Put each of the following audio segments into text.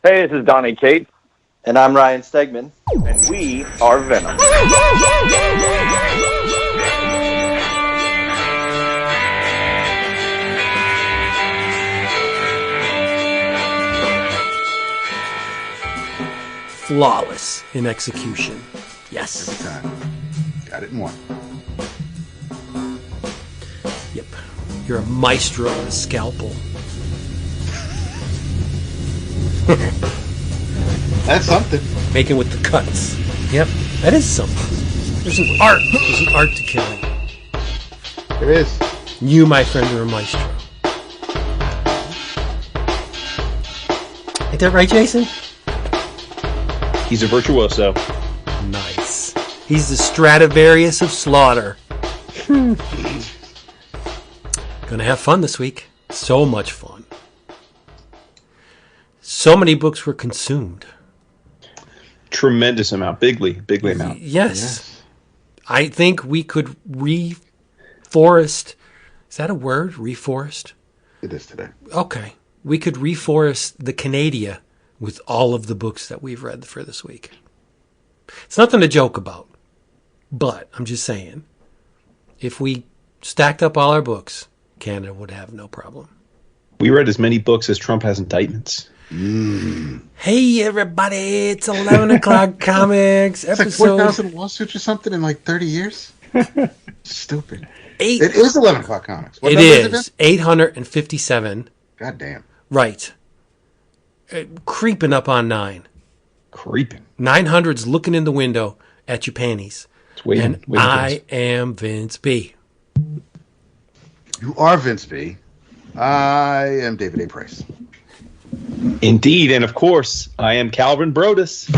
Hey, this is Donnie Kate. And I'm Ryan Stegman. And we are Venom. Flawless in execution. Yes. Every time. Got it in one. Yep. You're a maestro with a scalpel. That's something. Making with the cuts. Yep. That is something. There's an art. There's an art to killing. There is. You, my friend, are a maestro. Ain't that right, Jason? He's a virtuoso. Nice. He's the Stradivarius of slaughter. Gonna have fun this week. So much fun. So many books were consumed. Tremendous amount. Bigly amount. Yes. I think we could reforest. Is that a word? Reforest? It is today. Okay. We could reforest the Canada with all of the books that we've read for this week. It's nothing to joke about. But I'm just saying, if we stacked up all our books, Canada would have no problem. We read as many books as Trump has indictments. Hey, everybody. It's 11 o'clock comics It's episode. like 4,000 lawsuits or something in like 30 years? Stupid. Eight. It is 11 o'clock comics. What It number is 857. God damn. Right. Creeping up on 9. Creeping. 900's looking in the window at your panties. It's waiting. And I am Vince B. You are Vince B. I am David A. Price. Indeed, and of course, I am Calvin Brodus.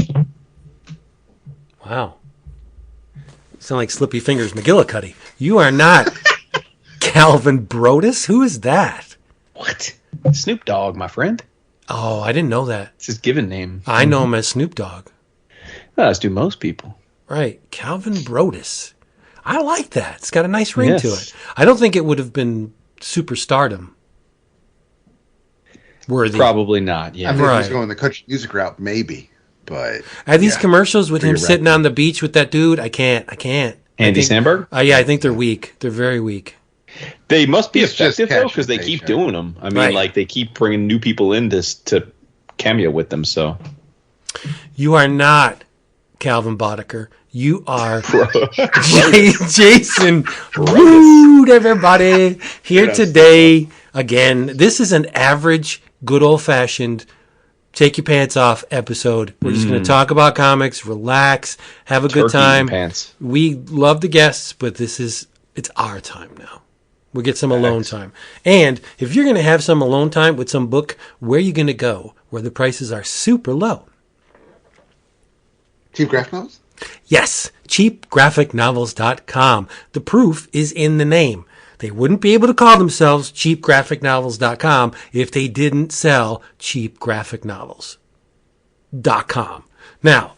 Wow. Sound like Slippy Fingers McGillicuddy. You are not Calvin Brodus? Who is that? What? Snoop Dogg, my friend. Oh, I didn't know that. It's his given name. I know him as Snoop Dogg. As do most people. Right. Calvin Brodus. I like that. It's got a nice ring to Yes. it. I don't think it would have been superstardom worthy. Probably not, yeah. I mean, if Right. he's going the country music route, maybe. But Are these commercials with him Pretty sitting rapid. on the beach with that dude? I can't. Andy Samberg? Yeah, I think they're weak. They're very weak. They must be He's just effective, though, catching because they a keep paycheck. doing them. I mean, Right. like, they keep bringing new people in to cameo with them, so. You are not Calvin Boddicker. You are Jason Rude, everybody. Here Yes. today, again, this is an average, good old-fashioned, take your pants off episode. We're just going to talk about comics, relax, have a good Turkey time. pants. We love the guests, but it's our time now. We'll get some alone time. And if you're going to have some alone time with some book, where are you going to go? Where the prices are super low. Cheap graphic novels? Yes, cheapgraphicnovels.com. The proof is in the name. They wouldn't be able to call themselves cheapgraphicnovels.com if they didn't sell cheapgraphicnovels.com. Now,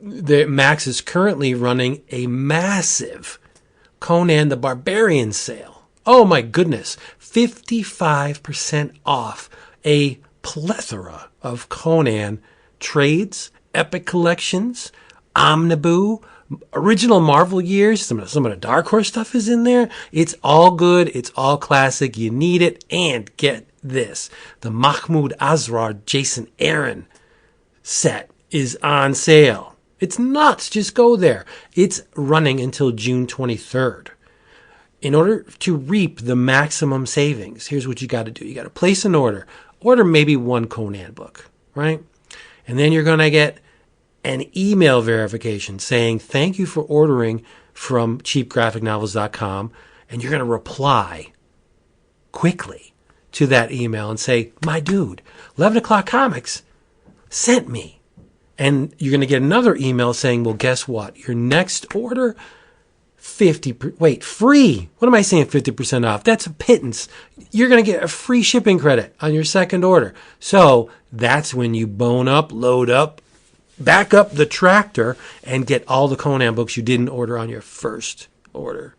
Max is currently running a massive Conan the Barbarian sale. Oh my goodness, 55% off a plethora of Conan trades, epic collections, omniboo, original Marvel years. Some of the Dark Horse stuff is in there. It's all good. It's all classic. You need it. And get this. The Mahmoud Asrar Jason Aaron set is on sale. It's nuts. Just go there. It's running until June 23rd. In order to reap the maximum savings, here's what you got to do. You got to place an order. Order maybe one Conan book, right? And then you're going to get an email verification saying, thank you for ordering from cheapgraphicnovels.com. And you're going to reply quickly to that email and say, my dude, 11 o'clock comics sent me. And you're going to get another email saying, well, guess what? Your next order, free. What am I saying 50% off? That's a pittance. You're going to get a free shipping credit on your second order. So that's when you bone up, load up, back up the tractor, and get all the Conan books you didn't order on your first order.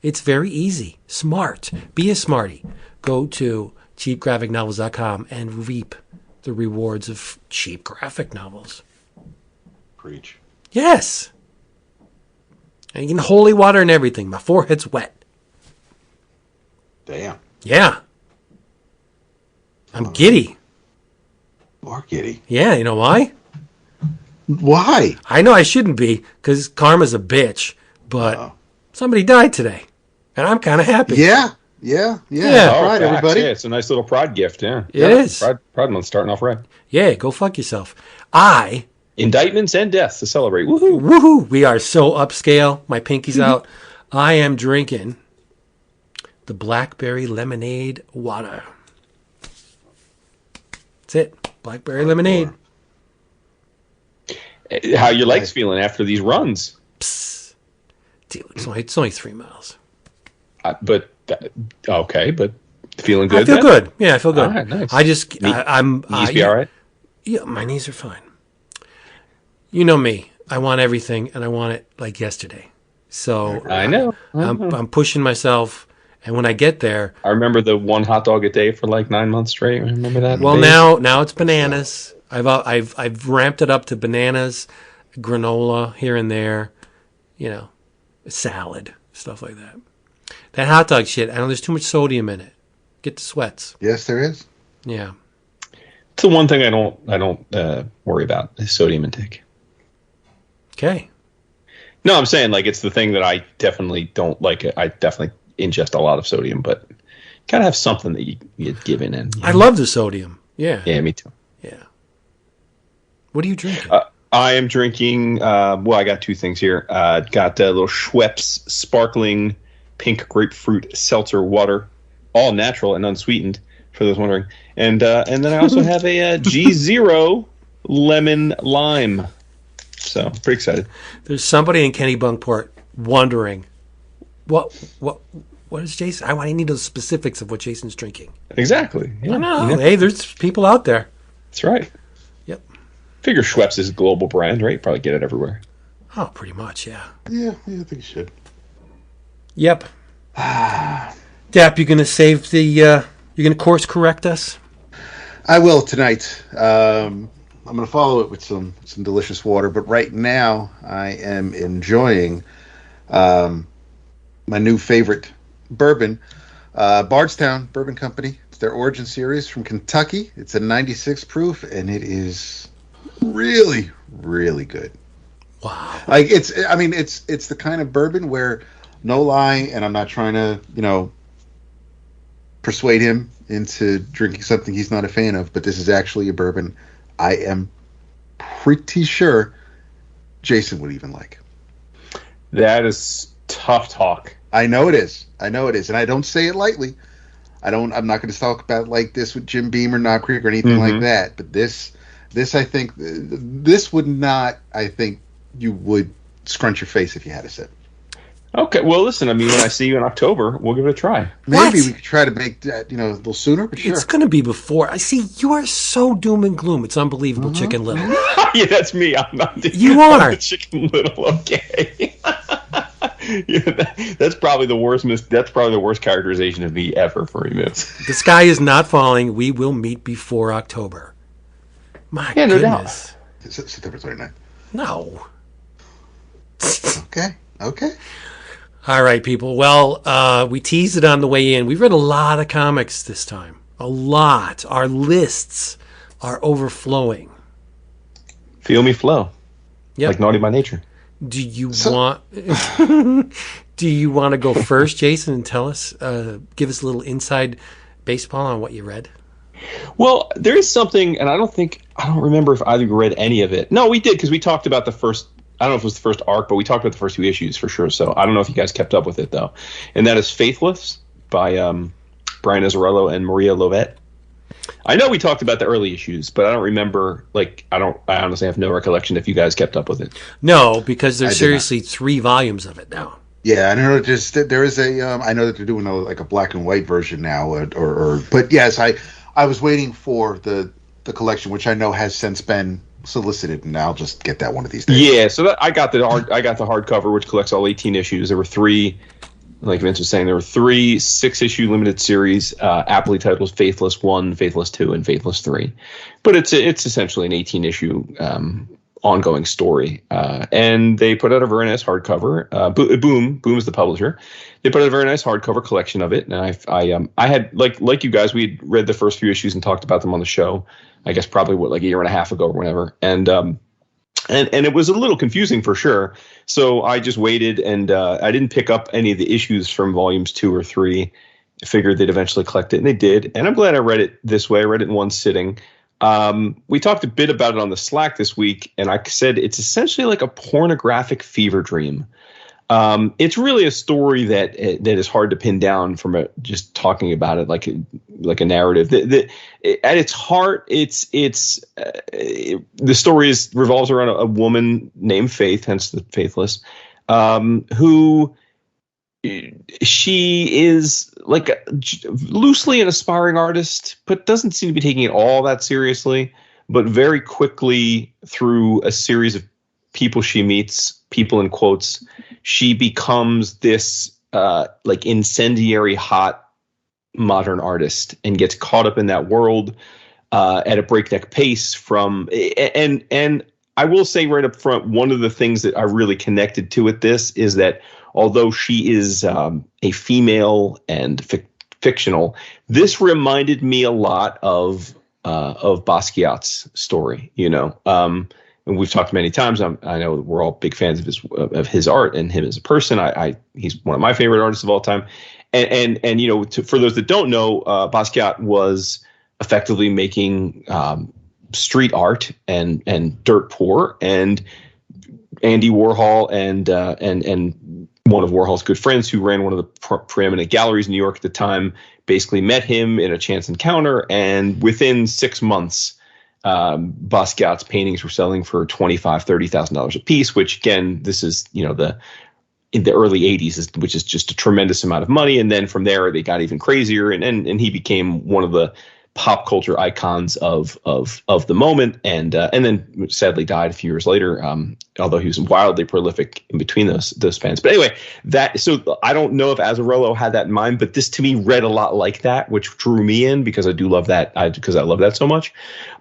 It's very easy. Smart. Be a smarty. Go to cheapgraphicnovels.com and reap the rewards of cheap graphic novels. Preach. Yes. And you can holy water and everything. My forehead's wet. Damn. Yeah. I'm giddy. You are giddy. Yeah, you know why? Why? I know I shouldn't be, because karma's a bitch, but somebody died today, and I'm kind of happy. Yeah. Yeah. Right, everybody. Yeah, it's a nice little Pride gift, yeah. It is. Pride month starting off right. Yeah, go fuck yourself. Indictments and deaths to celebrate. Woohoo! Woohoo! We are so upscale. My pinky's out. I am drinking the blackberry lemonade water. That's it. Blackberry lemonade. How your legs feeling after these runs? Psst. Dude, it's only 3 miles. But feeling good. I feel good. Yeah, I feel good. All right, nice. I just Knees be all right? Yeah, my knees are fine. You know me. I want everything, and I want it like yesterday. So I know. I'm pushing myself, and when I get there, I remember the one hot dog a day for like 9 months straight. Remember that? well, now it's bananas. I've ramped it up to bananas, granola here and there, salad, stuff like that. That hot dog shit, I know there's too much sodium in it. Get the sweats. Yes, there is. Yeah. It's the one thing I don't worry about is sodium intake. Okay. No, I'm saying like it's the thing that I definitely don't like. I definitely ingest a lot of sodium, but gotta have something that you get given in. I love the sodium. Yeah. Yeah, me too. Yeah. What are you drinking? I am drinking. I got 2 things here. Got a little Schweppes sparkling pink grapefruit seltzer water, all natural and unsweetened, for those wondering. And then I also have a G0 lemon lime. So pretty excited. There's somebody in Kennebunkport wondering what is Jason? I need those specifics of what Jason's drinking. Exactly. Yeah. I know. Hey, there's people out there. That's right. Yep. Figure Schweppes is a global brand, right? Probably get it everywhere. Oh, pretty much, yeah. Yeah, I think you should. Yep. Dap, you gonna save the? You're gonna course correct us? I will tonight. I'm going to follow it with some delicious water, but right now I am enjoying my new favorite bourbon, Bardstown Bourbon Company. It's their Origin Series from Kentucky. It's a 96 proof, and it is really, really good. Wow! Like it's the kind of bourbon where, no lie, and I'm not trying to persuade him into drinking something he's not a fan of, but this is actually a bourbon I am pretty sure Jason would even like. That is tough talk. I know it is, and I don't say it lightly. I'm not going to talk about it like this with Jim Beam or Knob Creek or anything like that. But this I think this would not. I think you would scrunch your face if you had a sip. Okay, well, listen. I mean, when I see you in October, we'll give it a try. Maybe we could try to make that, a little sooner. But sure, it's going to be before. I see you are so doom and gloom. It's unbelievable, Chicken Little. Yeah, that's me. I'm not. You are Chicken Little. Okay. That's probably the worst. That's probably the worst characterization of me ever for you. The sky is not falling. We will meet before October. My goodness. No doubt. September 29th. No. Okay. All right, people. Well, we teased it on the way in. We've read a lot of comics this time. A lot. Our lists are overflowing. Feel me flow. Yep. Like Naughty by Nature. Do you want to go first, Jason, and tell us, give us a little inside baseball on what you read? Well, there is something, and I don't remember if either read any of it. No, we did, because we talked about the first. I don't know if it was the first arc, but we talked about the first 2 issues for sure. So I don't know if you guys kept up with it, though. And that is Faithless by Brian Azzarello and Maria Llovet. I know we talked about the early issues, but I don't remember. I honestly have no recollection if you guys kept up with it. No, because there's seriously 3 volumes of it now. Yeah, I know. There is a. I know that they're doing a black and white version now, but yes, I was waiting for the collection, which I know has since been solicited, and I'll just get that one of these days. Yeah, so I got the hardcover, which collects all 18 issues. There were 3 like Vince was saying, there were 3 6-issue limited series, aptly titled Faithless 1, Faithless 2, and Faithless 3. But it's essentially an 18-issue ongoing story. And they put out a very nice hardcover. Boom is the publisher. They put out a very nice hardcover collection of it. And I had, like you guys, we had read the first few issues and talked about them on the show, I guess probably like a year and a half ago or whatever. And it was a little confusing for sure. So I just waited, and I didn't pick up any of the issues from volumes 2 or 3. I figured they'd eventually collect it, and they did. And I'm glad I read it this way. I read it in one sitting. We talked a bit about it on the Slack this week, and I said it's essentially like a pornographic fever dream. It's really a story that is hard to pin down from just talking about it like a narrative. At its heart, the story revolves around a woman named Faith, hence the Faithless, who she is like loosely an aspiring artist, but doesn't seem to be taking it all that seriously. But very quickly, through a series of people she meets, people in quotes, she becomes this like incendiary hot modern artist and gets caught up in that world at a breakneck pace and I will say right up front, one of the things that I really connected to with this is that although she is a female and fictional, this reminded me a lot of Basquiat's story, you know. And we've talked many times. I know we're all big fans of his art and him as a person. He's one of my favorite artists of all time. And you know, for those that don't know, Basquiat was effectively making street art and dirt poor. And Andy Warhol and one of Warhol's good friends, who ran one of the preeminent galleries in New York at the time, basically met him in a chance encounter. And within 6 months, Basquiat's paintings were selling for $25,000-$30,000 a piece, which again, this is, you know, in the early 80s, which is just a tremendous amount of money. And then from there, they got even crazier, and he became one of the pop culture icons of the moment, and then sadly died a few years later. Although he was wildly prolific in between those spans. But anyway, so I don't know if Azzarello had that in mind, but this to me read a lot like that, which drew me in because I do love that. Because I love that so much.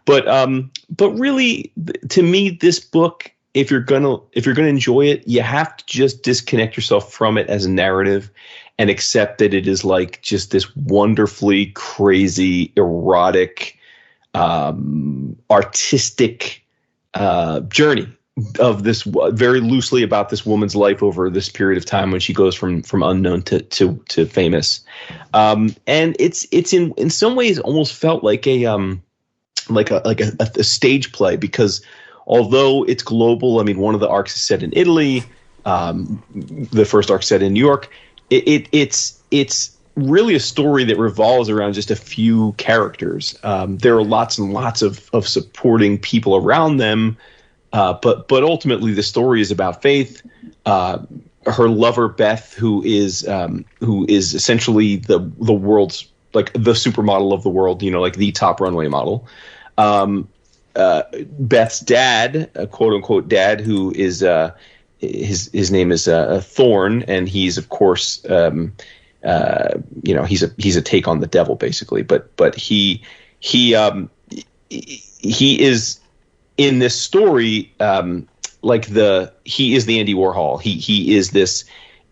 But really, to me, this book, if you're gonna enjoy it, you have to just disconnect yourself from it as a narrative and accept that it is like just this wonderfully crazy, erotic, artistic journey of this, very loosely about this woman's life over this period of time when she goes from unknown to famous. And it's in some ways almost felt like a stage play, because although it's global, I mean, one of the arcs is set in Italy, the first arc set in New York. It's really a story that revolves around just a few characters. There are lots and lots of supporting people around them, but ultimately the story is about Faith, her lover Beth, who is essentially the world's, like, the supermodel of the world, you know, like the top runway model. Beth's dad, a quote unquote dad, who is his name is Thorn, and he's of course you know, he's a take on the devil basically, but he is in this story he is the Andy Warhol. He is this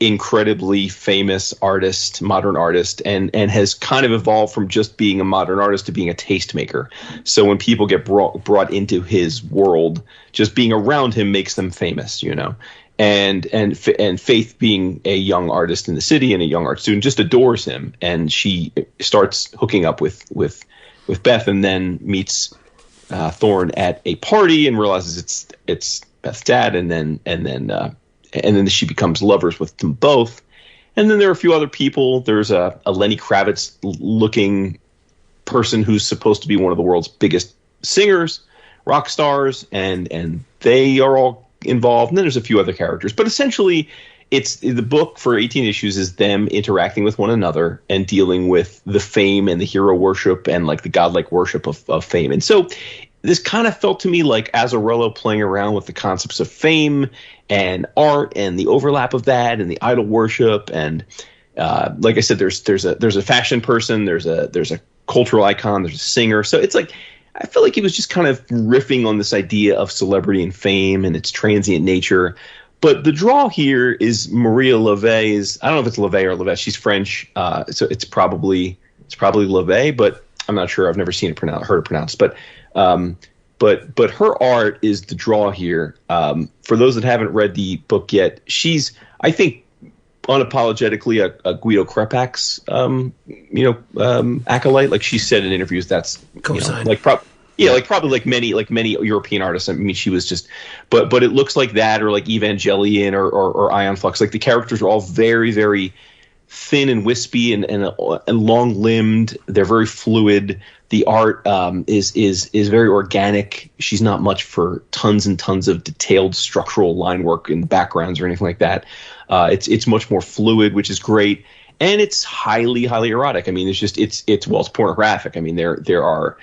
incredibly famous artist, modern artist, and has kind of evolved from just being a modern artist to being a tastemaker. So when people get brought into his world, just being around him makes them famous, you know. And Faith, being a young artist in the city and a young art student, just adores him, and she starts hooking up with Beth, and then meets Thorn at a party and realizes it's Beth's dad, and then she becomes lovers with them both. And then there are a few other people. There's a Lenny Kravitz looking person who's supposed to be one of the world's biggest singers, rock stars, and they are all involved. And then there's a few other characters. But essentially, it's the book for 18 issues is them interacting with one another and dealing with the fame and the hero worship and like the godlike worship of fame. And so this kind of felt to me like Azzarello playing around with the concepts of fame and art and the overlap of that and the idol worship. And Like I said, there's a fashion person, there's a cultural icon, there's a singer. So it's like, I feel like he was just kind of riffing on this idea of celebrity and fame and its transient nature. But the draw here is Maria Llovet's. I don't know if it's Llovet or Llovet. She's French, so it's probably Llovet, but I'm not sure. I've never seen it heard it pronounced. But her art is the draw here. For those that haven't read the book yet, she's, I think, unapologetically a Guido Crepax, acolyte. Like she said in interviews, that's probably like many European artists. I mean, she was just, but it looks like that, or like Evangelion or Ion Flux. Like the characters are all very, very thin and wispy and long limbed. They're very fluid. The art is very organic. She's not much for tons and tons of detailed structural line work in the backgrounds or anything like that. It's much more fluid, which is great, and it's highly erotic. I mean, it's pornographic. I mean, there are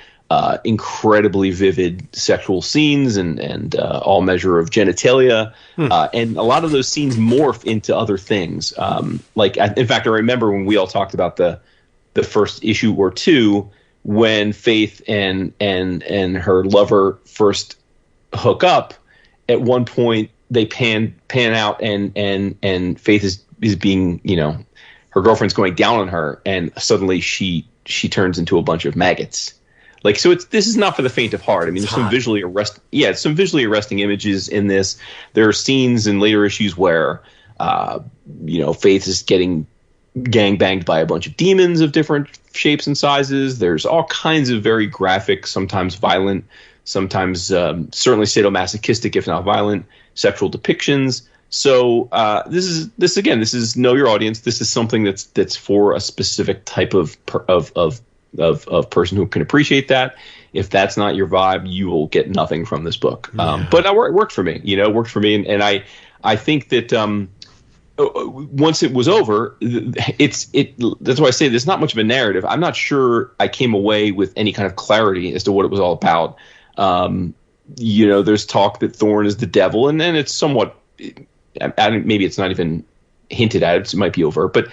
incredibly vivid sexual scenes and all measure of genitalia, and a lot of those scenes morph into other things. In fact, I remember when we all talked about the first issue or two, when Faith and her lover first hook up. At one point, they pan out, and Faith is being, her girlfriend's going down on her, and suddenly she turns into a bunch of maggots. Like, so this is not for the faint of heart. I mean, there's some visually arresting images in this. There are scenes in later issues where, Faith is getting gangbanged by a bunch of demons of different shapes and sizes. There's all kinds of very graphic, sometimes violent, sometimes certainly sadomasochistic, if not violent, sexual depictions. So this is know your audience. This is something that's for a specific type of person who can appreciate that. If that's not your vibe, you will get nothing from this book. But it worked for me. It worked for me, and I think that once it was over, that's why I say there's not much of a narrative. I'm not sure I came away with any kind of clarity as to what it was all about. There's talk that Thorn is the devil, and then it's somewhat, maybe it's not even hinted at. It might be over, but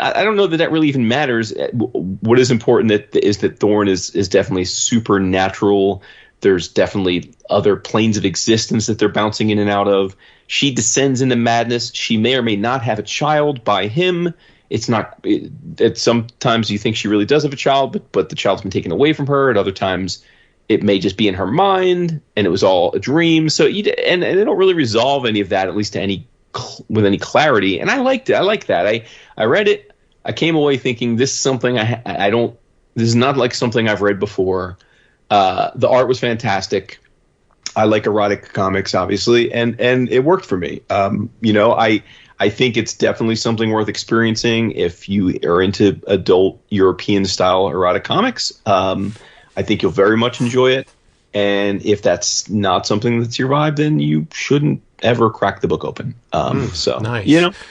I don't know that really even matters. What is important is that Thorn is definitely supernatural. There's definitely other planes of existence that they're bouncing in and out of. She descends into madness. She may or may not have a child by him. It's not. Sometimes you think she really does have a child, but the child's been taken away from her. At other times, it may just be in her mind, and it was all a dream. So and they don't really resolve any of that, at least with any clarity. And I liked it. I like that. I read it. I came away thinking this is something I don't. This is not like something I've read before. The art was fantastic. I like erotic comics, obviously, and it worked for me. I think it's definitely something worth experiencing if you are into adult European style erotic comics. I think you'll very much enjoy it. And if that's not something that's your vibe, then you shouldn't ever crack the book open. So nice.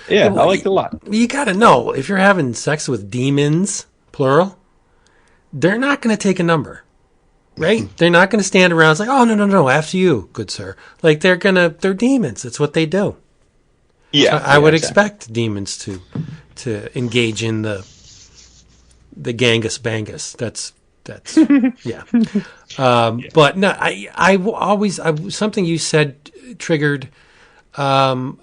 I liked it a lot. You got to know, if you're having sex with demons, plural, they're not going to take a number. Right? They're not going to stand around and say, "Oh, no, after you, good sir." Like they're demons. It's what they do. Yeah. So I would expect demons to engage in the Gangus Bangus. That's yeah. But no, I always something you said triggered concepts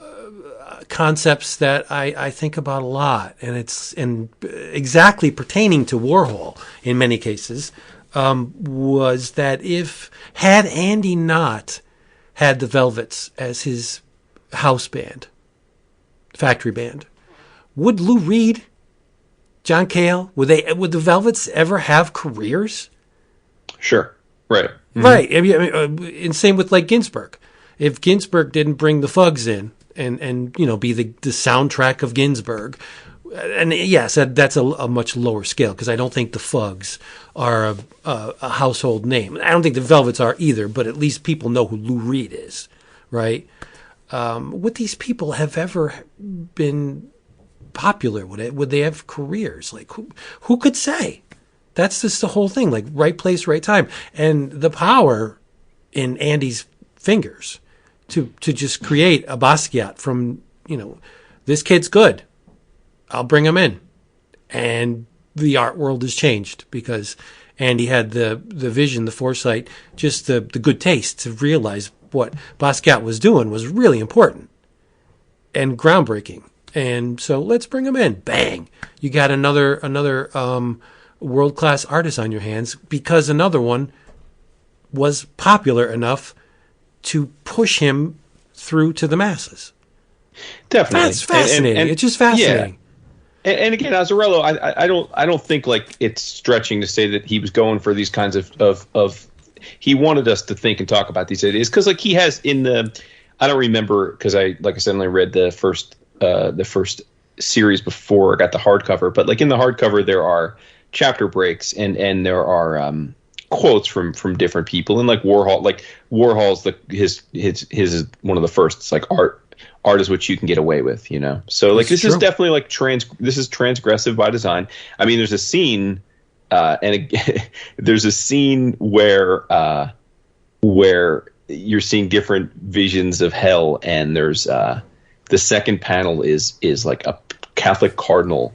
that I think about a lot, and it's exactly pertaining to Warhol in many cases. Was that had Andy not had the Velvets as his house band, factory band, would Lou Reed, John Cale, would the Velvets ever have careers? Sure. Right. Mm-hmm. Right. I mean, and same with like Ginsberg. If Ginsberg didn't bring the Fugs in and be the soundtrack of Ginsberg. And yes, that's a much lower scale because I don't think the Fugs are a household name. I don't think the Velvets are either, but at least people know who Lou Reed is, right? Would these people have ever been popular? Would they have careers? Like who could say? That's just the whole thing. Like right place, right time, and the power in Andy's fingers to just create a Basquiat from this kid's good. I'll bring him in. And the art world has changed because Andy had the vision, the foresight, just the good taste to realize what Basquiat was doing was really important and groundbreaking. And so let's bring him in. Bang! You got another world-class artist on your hands because another one was popular enough to push him through to the masses. Definitely. That's fascinating. It's just fascinating. Yeah. And again, Azzarello, I don't think like it's stretching to say that he was going for these kinds of he wanted us to think and talk about these ideas because like he has in the I don't remember because I said only read the first series before I got the hardcover, but like in the hardcover there are chapter breaks and there are quotes from different people and like Warhol's his is one of the first. It's like art is what you can get away with, you know. So like this is definitely like this is transgressive by design. I mean, there's a scene there's a scene where you're seeing different visions of hell, and there's the second panel is like a Catholic cardinal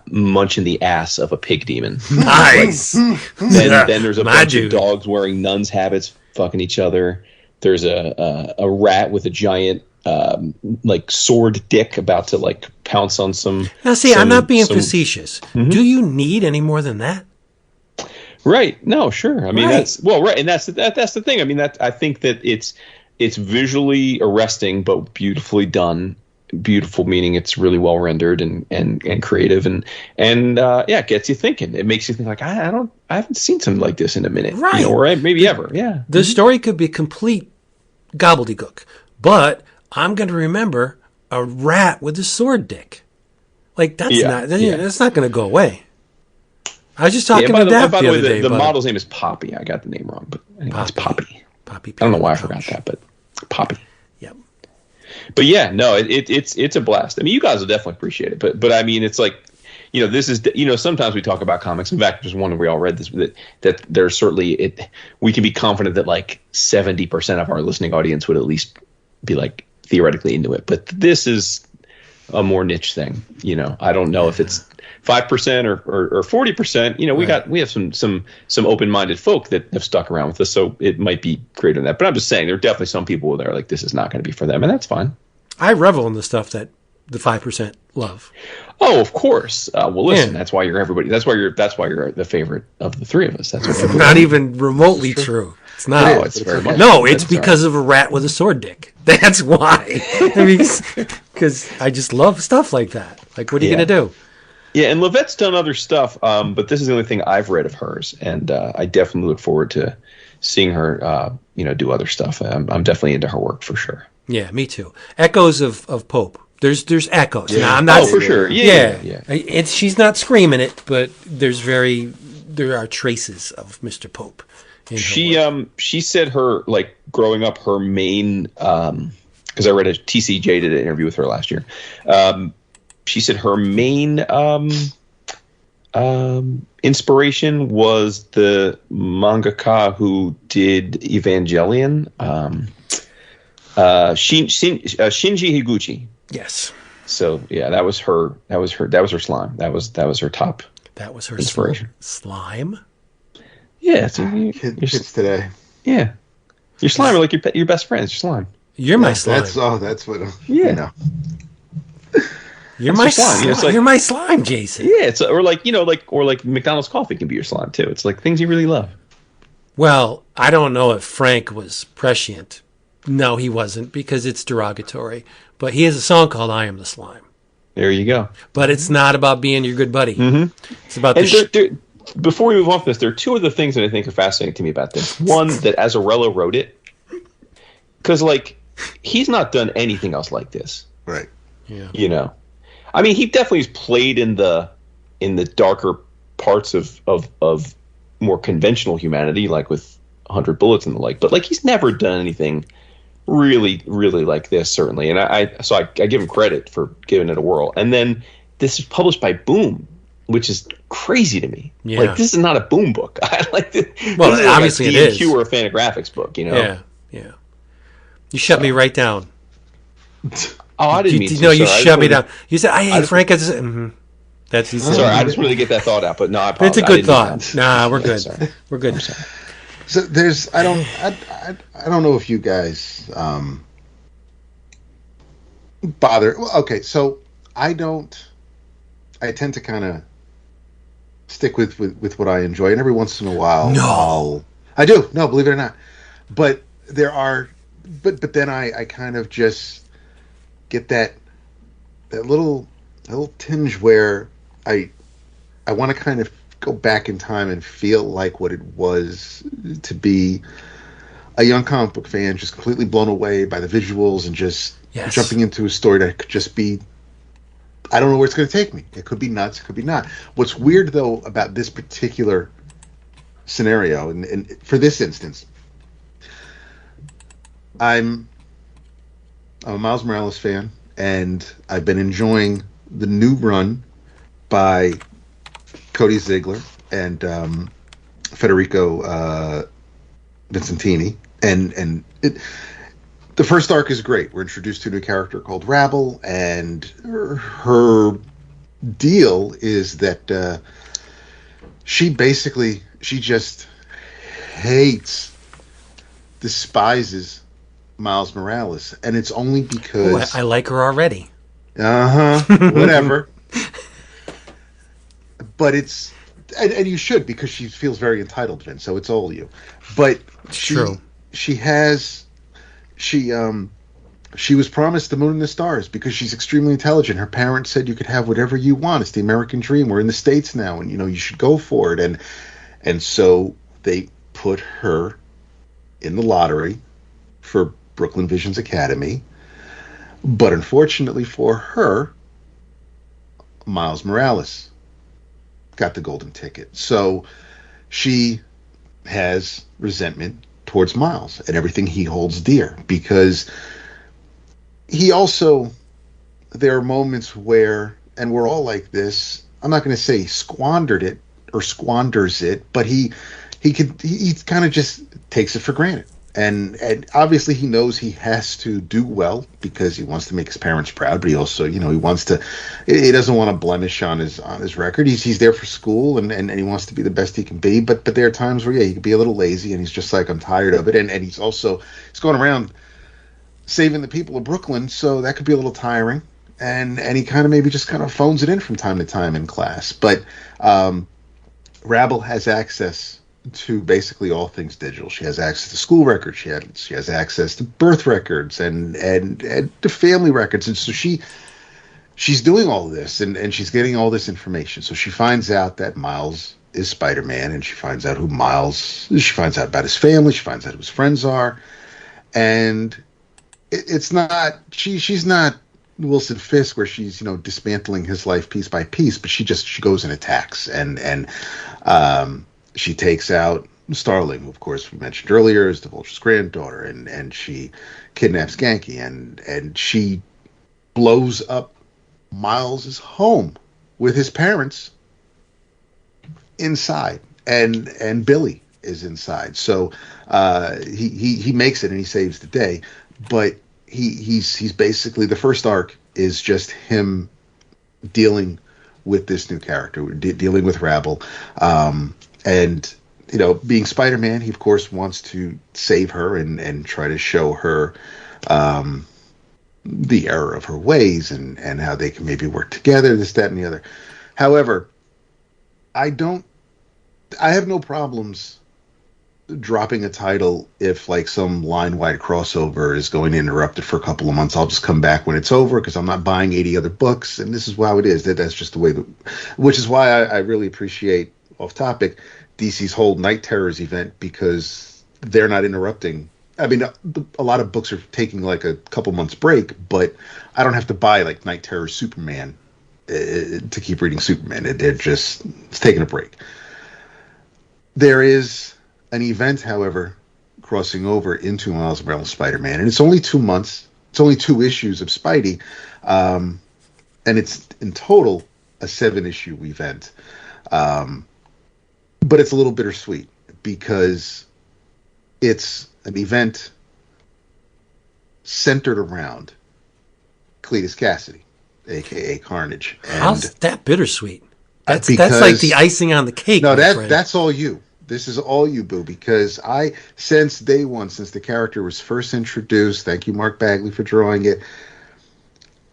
munching the ass of a pig demon. Nice. Then there's a bunch of dogs wearing nuns' habits fucking each other. There's a rat with a giant like sword dick about to like pounce on some. Now, see, I'm not being facetious. Mm-hmm. Do you need any more than that? Right. No, sure. I mean, that's right. And that's the thing. I mean, I think that it's visually arresting, but beautifully done. Beautiful meaning it's really well rendered and creative and it gets you thinking. It makes you think like I haven't seen something like this in a minute, right? You know, or maybe ever. Yeah. The story could be complete gobbledygook, but I'm going to remember a rat with a sword dick. Like that's not going to go away. I was just talking to Dad the other day. The model's name is Poppy. I got the name wrong, but anyway, it's Poppy. Poppy. I don't know why I forgot that, but Poppy. Yep. But yeah, no, it's a blast. I mean, you guys will definitely appreciate it. But I mean, it's like, you know, this is, you know, sometimes we talk about comics. In fact, there's one where we all read this that there's certainly we can be confident that like 70% of our listening audience would at least be like theoretically into it. But this is a more niche thing. You know, I don't know if it's 5% or 40%. You know, we have some open-minded folk that have stuck around with us, so it might be greater than that. But I'm just saying, there are definitely some people that are like, this is not going to be for them, and that's fine. I revel in the stuff that the 5% love. Oh, of course. Well, listen, that's why you're everybody. That's why you're the favorite of the three of us. That's what not even remotely true. It's not. No, it's very much. No, it's because of a rat with a sword dick. That's why. I mean, because I just love stuff like that. Like, what are you going to do? Yeah, and Llovet's done other stuff, but this is the only thing I've read of hers, and I definitely look forward to seeing her, do other stuff. I'm definitely into her work for sure. Yeah, me too. Echoes of Pope. There's echoes. Yeah. Now, I'm not. Oh, for sure. Yeah. She's not screaming it, but there are traces of Mr. Pope. She said her, like, growing up, her main because I read a TCJ did an interview with her last year. She said her main inspiration was the mangaka who did Evangelion, Shinji Higuchi. Yes. So yeah, that was her slime. That was her top. That was her inspiration. Slime. Yeah, kids today. Yeah, your slime are like your best friends. Your slime. You're my slime. That's what. Yeah. You're my slime. You're my slime, Jason. Yeah, it's or like McDonald's coffee can be your slime too. It's like things you really love. Well, I don't know if Frank was prescient. No, he wasn't, because it's derogatory. But he has a song called "I Am the Slime." There you go. But it's not about being your good buddy. Mm-hmm. It's about before we move on from this, there are two other things that I think are fascinating to me about this. One, that Azzarello wrote it, because like he's not done anything else like this. Right. Yeah. You know, I mean, he definitely has played in the darker parts of more conventional humanity, like with 100 Bullets and the like. But like, he's never done anything really, really like this, certainly. And I give him credit for giving it a whirl. And then this is published by Boom, which is crazy to me. Yeah. Like, this is not a Boom book. I like this. Well, this is obviously like it is. or a Fantagraphics book, you know? Yeah. You shut me right down. Oh, I didn't mean you to. know, you Sorry. shove me down. You said, "Hey, just- Frank." That's you said. Sorry, I just wanted to get that thought out, but no, I apologize. It's a I good didn't mean thought. that. Nah, we're Yeah, good. sorry. We're good. I'm sorry. So there's I don't know if you guys bother. Well, okay, so I tend to kind of stick with what I enjoy, and every once in a while I do. No, believe it or not. But there are but then I kind of just get that little tinge where I want to kind of go back in time and feel like what it was to be a young comic book fan, just completely blown away by the visuals and just jumping into a story that could just be, I don't know where it's going to take me. It could be nuts, it could be not. What's weird, though, about this particular scenario, and for this instance, I'm a Miles Morales fan, and I've been enjoying the new run by Cody Ziegler and Federico Vincentini, and the first arc is great. We're introduced to a new character called Rabble, and her deal is that she just hates, despises Miles Morales, and it's only because I like her already. Whatever. But it's and you should, because she feels very entitled, Vince. So it's all you. But True. She was promised the moon and the stars because she's extremely intelligent. Her parents said you could have whatever you want. It's the American dream. We're in the States now, and you should go for it. And so they put her in the lottery for Brooklyn Visions Academy. But unfortunately for her, Miles Morales got the golden ticket. So she has resentment towards Miles and everything he holds dear, because he also, there are moments where, and we're all like this, I'm not going to say squandered it or squanders it, but he kind of just takes it for granted. And obviously he knows he has to do well because he wants to make his parents proud, but he also, he doesn't want to blemish on his record. He's there for school and he wants to be the best he can be, but there are times where he can be a little lazy, and he's just like, I'm tired of it. And he's going around saving the people of Brooklyn, so that could be a little tiring. And he kind of maybe just kind of phones it in from time to time in class. But Rabble has access to basically all things digital. She has access to school records. She has access to birth records and to family records. And so she's doing all of this and she's getting all this information. So she finds out that Miles is Spider-Man, and she finds out she finds out about his family. She finds out who his friends are. And it's not, she's not Wilson Fisk where she's, dismantling his life piece by piece, but she goes and attacks and she takes out Starling, who, of course, we mentioned earlier, is the Vulture's granddaughter, and she kidnaps Genki, and she blows up Miles' home with his parents inside, and Billy is inside. So he makes it and he saves the day, but he's basically, the first arc is just him dealing with this new character, dealing with Rabble. And, being Spider-Man, he, of course, wants to save her and try to show her the error of her ways and how they can maybe work together, this, that, and the other. However, I have no problems dropping a title if, like, some line-wide crossover is going to interrupt it for a couple of months. I'll just come back when it's over because I'm not buying 80 other books, and this is how it is. That's just the way which is why I really appreciate, off topic, DC's whole Night Terrors event, because they're not interrupting. I mean, a lot of books are taking like a couple months break, but I don't have to buy like Night Terror Superman to keep reading Superman. It's taking a break. There is an event, however, crossing over into Miles Morales Spider-Man, and it's only 2 months. It's only 2 issues of Spidey, and it's in total a 7-issue event. But it's a little bittersweet because it's an event centered around Cletus Cassidy, aka Carnage. And how's that bittersweet? That's because, like the icing on the cake. No, my friend. that's all you. This is all you, Boo, because since day one, since the character was first introduced, thank you, Mark Bagley, for drawing it,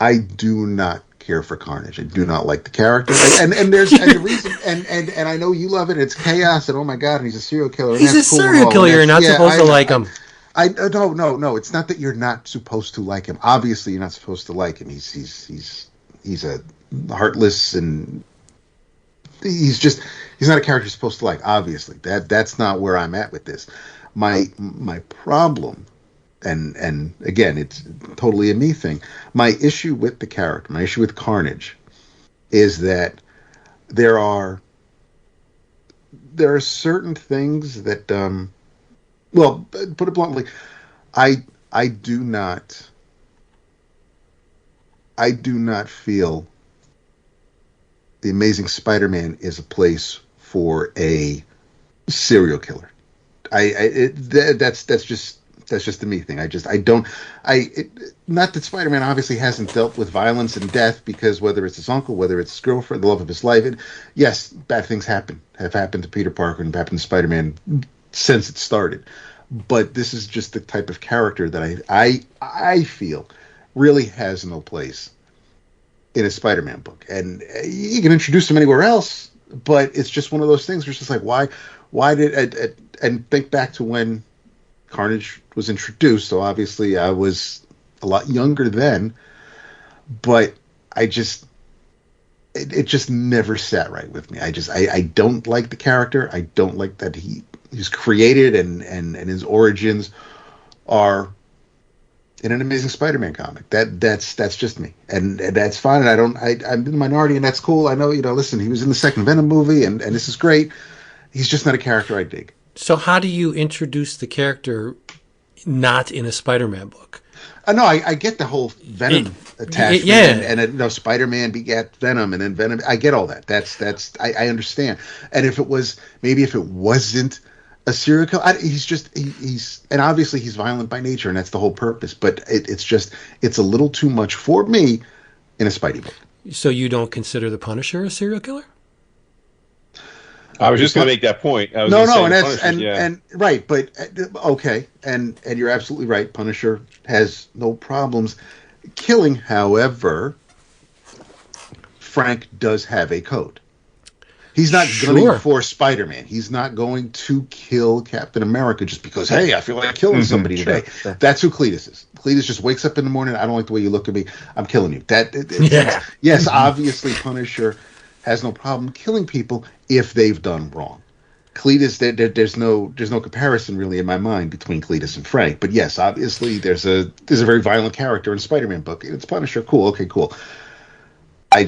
I do not care for Carnage. I do not like the character. And the reason, and I know you love it, it's chaos, and oh my God, and he's a serial killer. He's a serial killer, you're not supposed to like him. No, it's not that you're not supposed to like him. Obviously, you're not supposed to like him. He's a heartless, and he's not a character you're supposed to like. Obviously, that's not where I'm at with this. My problem, and again, it's totally a me thing. My issue with the character, my issue with Carnage, is that there are certain things that, well, put it bluntly, I do not feel the Amazing Spider-Man is a place for a serial killer. That's just the me thing. Not that Spider-Man obviously hasn't dealt with violence and death, because whether it's his uncle, whether it's his girlfriend, the love of his life, yes, bad things have happened to Peter Parker and happened to Spider-Man since it started. But this is just the type of character that I feel really has no place in a Spider-Man book. And you can introduce him anywhere else, but it's just one of those things where it's just like, why did, and think back to when Carnage was introduced. So obviously I was a lot younger then, but it just never sat right with me. I don't like the character. I don't like that he's created and his origins are in an Amazing Spider-Man comic. That's just me, and that's fine. And I'm in the minority, and that's cool. I know, listen, he was in the second Venom movie, and this is great. He's just not a character I dig. So how do you introduce the character not in a Spider-Man book? No, I get the whole Venom attachment, and Spider-Man begat Venom, and then Venom. I get all that. I understand. And if it wasn't a serial killer, he's and obviously he's violent by nature, and that's the whole purpose. But it's a little too much for me in a Spidey book. So you don't consider the Punisher a serial killer? I was just going to make that point. Right, but okay, and you're absolutely right. Punisher has no problems killing. However, Frank does have a code. He's not gunning for Spider-Man. He's not going to kill Captain America just because, hey, I feel like killing somebody today. Sure. That's who Cletus is. Cletus just wakes up in the morning. I don't like the way you look at me. I'm killing you. Yes, obviously Punisher has no problem killing people if they've done wrong. Cletus, there's no comparison really in my mind between Cletus and Frank. But yes, obviously there's a very violent character in a Spider-Man book. It's Punisher. Cool. Okay, cool. My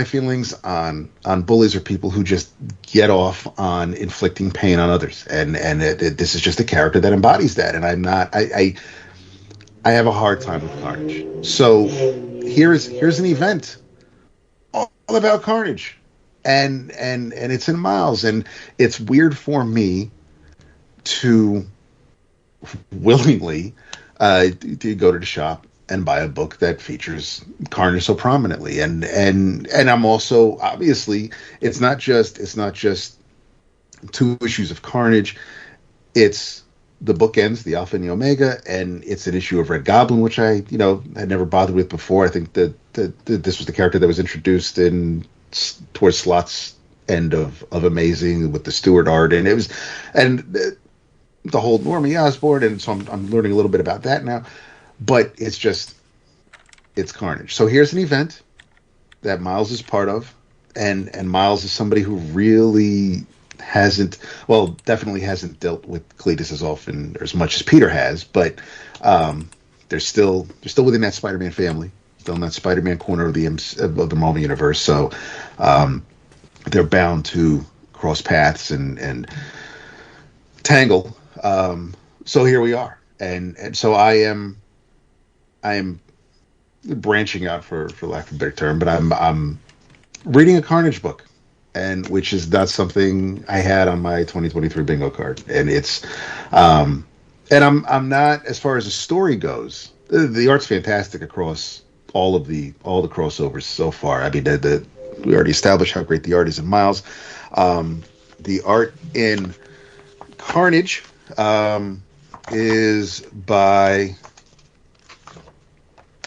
feelings on bullies or people who just get off on inflicting pain on others, and this is just a character that embodies that, and I'm not. I have a hard time with Carnage. So here's an event all about Carnage, and it's in Miles, and it's weird for me to willingly to go to the shop and buy a book that features Carnage so prominently, and I'm also, obviously, it's not just 2 issues of Carnage. It's the book ends, the Alpha and the Omega, and it's an issue of Red Goblin, which I had never bothered with before. I think that this was the character that was introduced towards Slott's end of Amazing with the Stewart art, and it was the whole Normie Osborn, and so I'm learning a little bit about that now. But it's Carnage. So here's an event that Miles is part of, and Miles is somebody who really definitely hasn't dealt with Cletus as often or as much as Peter has, but they're still within that Spider-Man family, still in that Spider-Man corner of the Marvel Universe. So they're bound to cross paths and tangle. So here we are, and so I am branching out for lack of a better term, but I'm reading a Carnage book, and which is not something I had on my 2023 bingo card, and it's and I'm not, as far as the story goes, the art's fantastic across all the crossovers so far. I mean, we already established how great the art is in Miles. The art in Carnage is by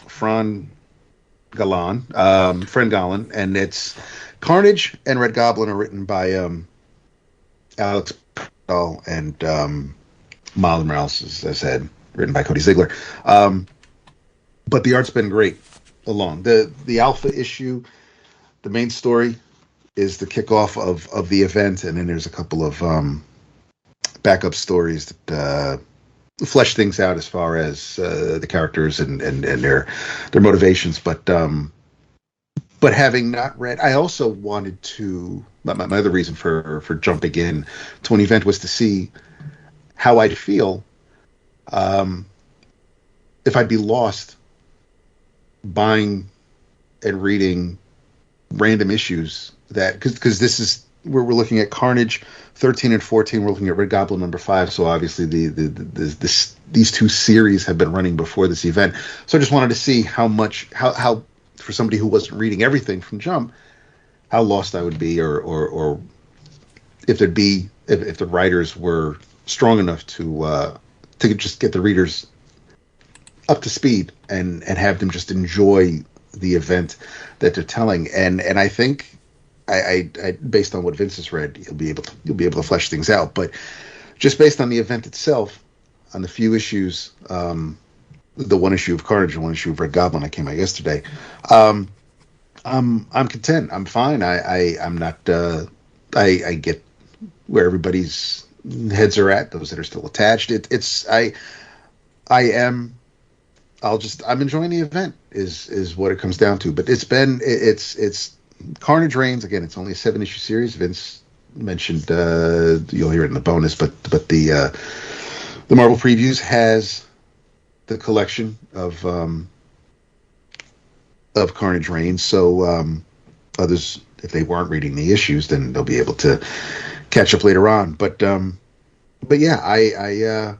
Fran Galan, and it's Carnage and Red Goblin are written by Alex Dahl and Miles Morales, as I said, written by Cody Ziegler. But the art's been great along. The Alpha issue, the main story is the kickoff of the event, and then there's a couple of backup stories that flesh things out as far as the characters and their motivations. But having not read, I also wanted to. My other reason for jumping in to an event was to see how I'd feel if I'd be lost buying and reading random issues that because this is we're looking at Carnage 13 and 14. We're looking at Red Goblin number 5. So obviously these two series have been running before this event. So I just wanted to see how for somebody who wasn't reading everything from Jump, how lost I would be, or if the writers were strong enough to just get the readers up to speed and have them just enjoy the event that they're telling. And I think I based on what Vince has read, you'll be able to flesh things out. But just based on the event itself, on the few issues, the one issue of Carnage and one issue of Red Goblin that came out yesterday, I'm content. I'm fine. I'm not. I get where everybody's heads are at. Those that are still attached. I'm enjoying the event. Is what it comes down to. But it's Carnage Reigns, again, it's only a 7-issue series. Vince mentioned you'll hear it in the bonus, but the Marvel Previews has the collection of Carnage Reigns. So others, if they weren't reading the issues, then they'll be able to catch up later on. But yeah, I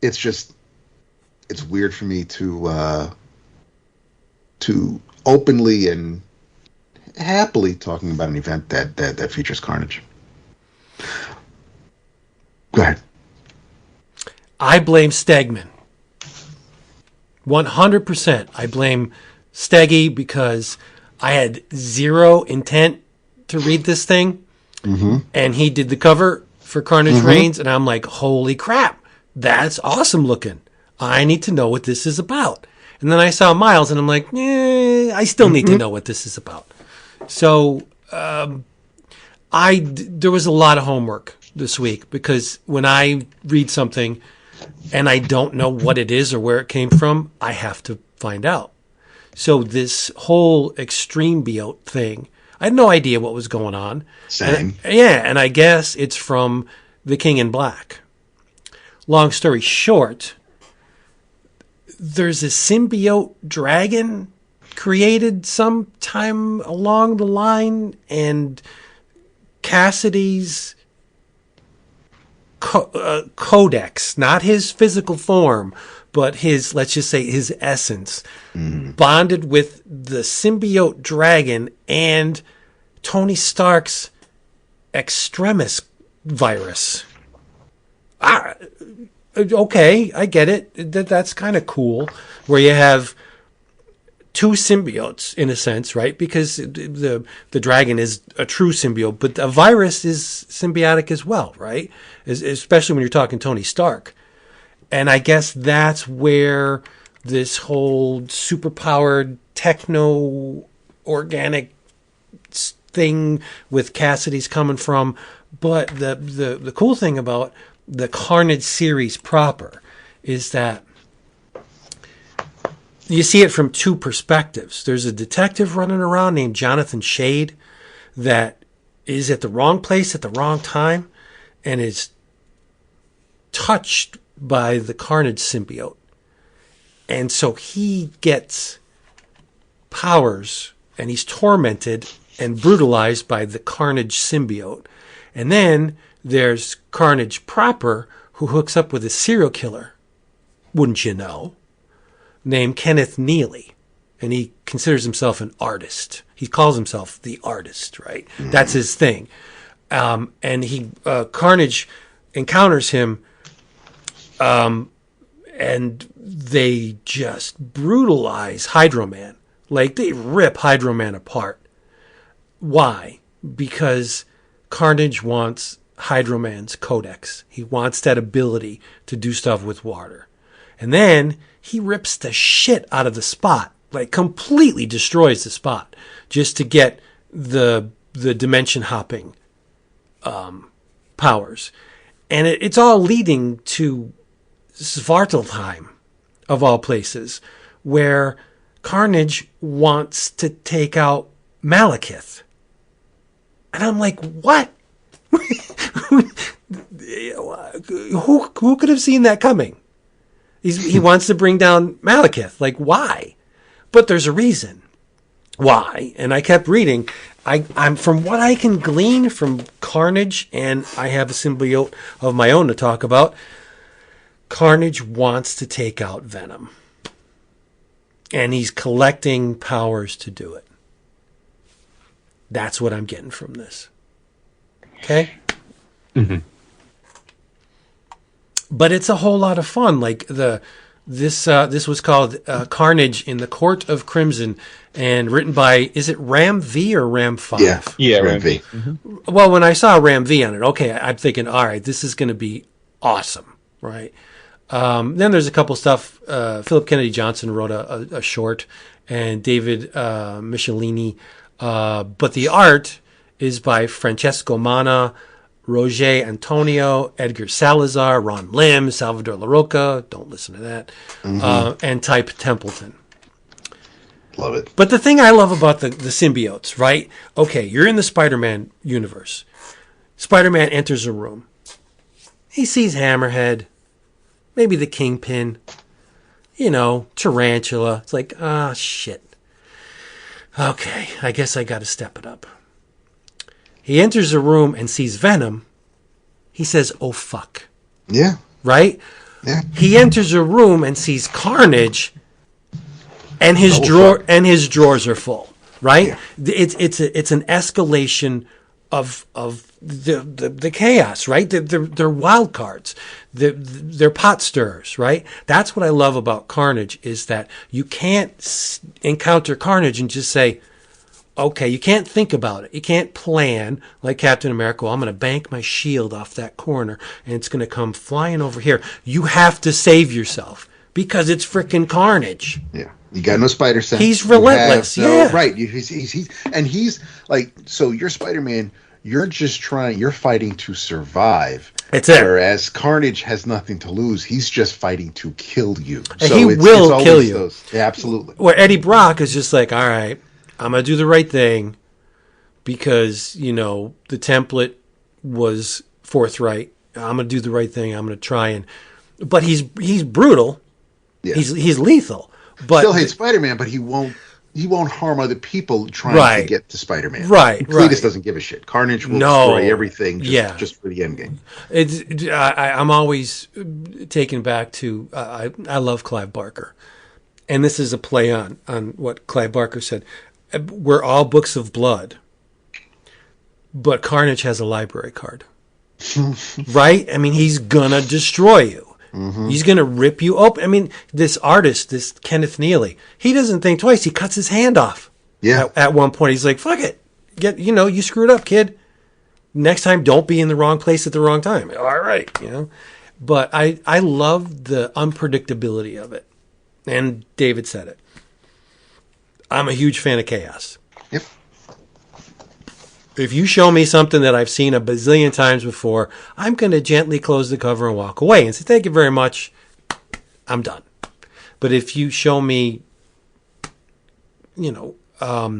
it's weird for me to openly and happily talking about an event that features Carnage. Go ahead. I blame Stegman. 100%. I blame Steggy because I had zero intent to read this thing. Mm-hmm. And he did the cover for Carnage Reigns, and I'm like, holy crap, that's awesome looking. I need to know what this is about. And then I saw Miles, and I'm like, I still need to know what this is about. So there was a lot of homework this week, because when I read something and I don't know what it is or where it came from, I have to find out. So this whole Extreme-Biote thing, I had no idea what was going on. Same. And I guess it's from The King in Black. Long story short, there's a symbiote dragon created sometime along the line, and Cassidy's codex, not his physical form, but his, let's just say his essence, bonded with the symbiote dragon and Tony Stark's extremis virus. Okay, I get it. That's kind of cool, where you have two symbiotes in a sense, right? Because the dragon is a true symbiote, but a virus is symbiotic as well, right? Especially when you're talking Tony Stark. And I guess that's where this whole superpowered techno-organic thing with Cassidy's coming from. But the cool thing about the Carnage series proper is that you see it from two perspectives. There's a detective running around named Jonathan Shade that is at the wrong place at the wrong time and is touched by the Carnage symbiote. And so he gets powers, and he's tormented and brutalized by the Carnage symbiote. And then there's Carnage proper, who hooks up with a serial killer, wouldn't you know? named Kenneth Neely, and he considers himself an artist. He calls himself the artist, right? That's his thing. And Carnage encounters him, and they just brutalize Hydro Man. Like, they rip Hydro Man apart. Why? Because Carnage wants Hydro Man's codex. He wants that ability to do stuff with water. And then he rips the shit out of the Spot, like completely destroys the Spot, just to get the dimension hopping powers. And it's all leading to Svartalfheim, of all places, where Carnage wants to take out Malekith. And I'm like, what? Who could have seen that coming? He wants to bring down Malekith. Like, why? But there's a reason why. And I kept reading. I'm from what I can glean from Carnage, and I have a symbiote of my own to talk about. Carnage wants to take out Venom. And he's collecting powers to do it. That's what I'm getting from this. Okay? Mm-hmm. But it's a whole lot of fun. Like this was called Carnage in the Court of Crimson, and written by, is it Ram V or Ram 5? Yeah, Ram V. Mm-hmm. Well, when I saw Ram V on it, okay, I'm thinking, all right, this is going to be awesome, right? Then there's a couple stuff. Philip Kennedy Johnson wrote a short, and David Michelini. But the art is by Francesco Mana, Roger Antonio, Edgar Salazar, Ron Lim, Salvador LaRocca, don't listen to that, and Type Templeton. Love it. But the thing I love about the symbiotes, right? Okay, you're in the Spider-Man universe. Spider-Man enters a room. He sees Hammerhead, maybe the Kingpin, Tarantula. It's like, shit. Okay, I guess I got to step it up. He enters a room and sees Venom. He says, oh, fuck. Yeah. Right? Yeah. He enters a room and sees Carnage, and his drawers are full. Right? Yeah. It's an escalation of the chaos, right? They're wild cards. They're pot stirrers, right? That's what I love about Carnage, is that you can't encounter Carnage and just say, okay, you can't think about it. You can't plan like Captain America. Well, I'm going to bank my shield off that corner and it's going to come flying over here. You have to save yourself because it's freaking Carnage. Yeah. You got no spider sense. He's relentless. Yeah. Right. He's like, so you're Spider-Man. You're fighting to survive. It's it. Whereas Carnage has nothing to lose. He's just fighting to kill you. And he will kill you. Yeah, absolutely. Where Eddie Brock is just like, all right, I'm going to do the right thing because, the template was forthright. I'm going to do the right thing. I'm going to try but he's brutal. Yeah. He's lethal. But still hates Spider-Man, but he won't harm other people trying to get to Spider-Man. Right. Cletus doesn't give a shit. Carnage will destroy everything just for the end game. I'm always taken back to, I love Clive Barker. And this is a play on what Clive Barker said. We're all books of blood, but Carnage has a library card. Right? I mean, he's going to destroy you. Mm-hmm. He's going to rip you open. I mean, this artist, this Kenneth Neely, he doesn't think twice. He cuts his hand off. Yeah. At one point, he's like, fuck it. You screwed up, kid. Next time, don't be in the wrong place at the wrong time. All right. But I love the unpredictability of it. And David said it. I'm a huge fan of chaos. Yep. If you show me something that I've seen a bazillion times before, I'm going to gently close the cover and walk away and say, thank you very much. I'm done. But if you show me, a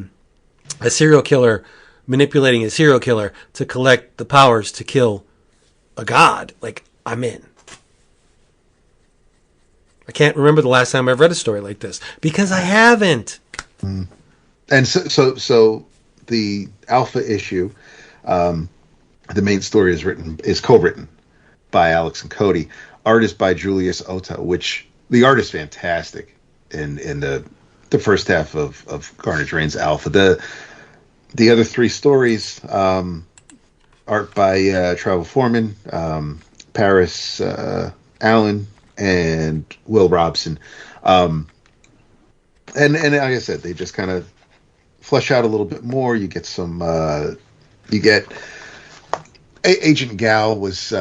serial killer manipulating a serial killer to collect the powers to kill a god, like, I'm in. I can't remember the last time I've read a story like this because I haven't. Mm. And so the Alpha issue, the main story is co-written by Alex and Cody. Art is by Julius Ota, which the art is fantastic. in the first half of Carnage Reigns Alpha. The other three stories, art by Travel Foreman, Paris Allen, and Will Robson. And like I said, they just kind of flesh out a little bit more. You get some. You get Agent Gal was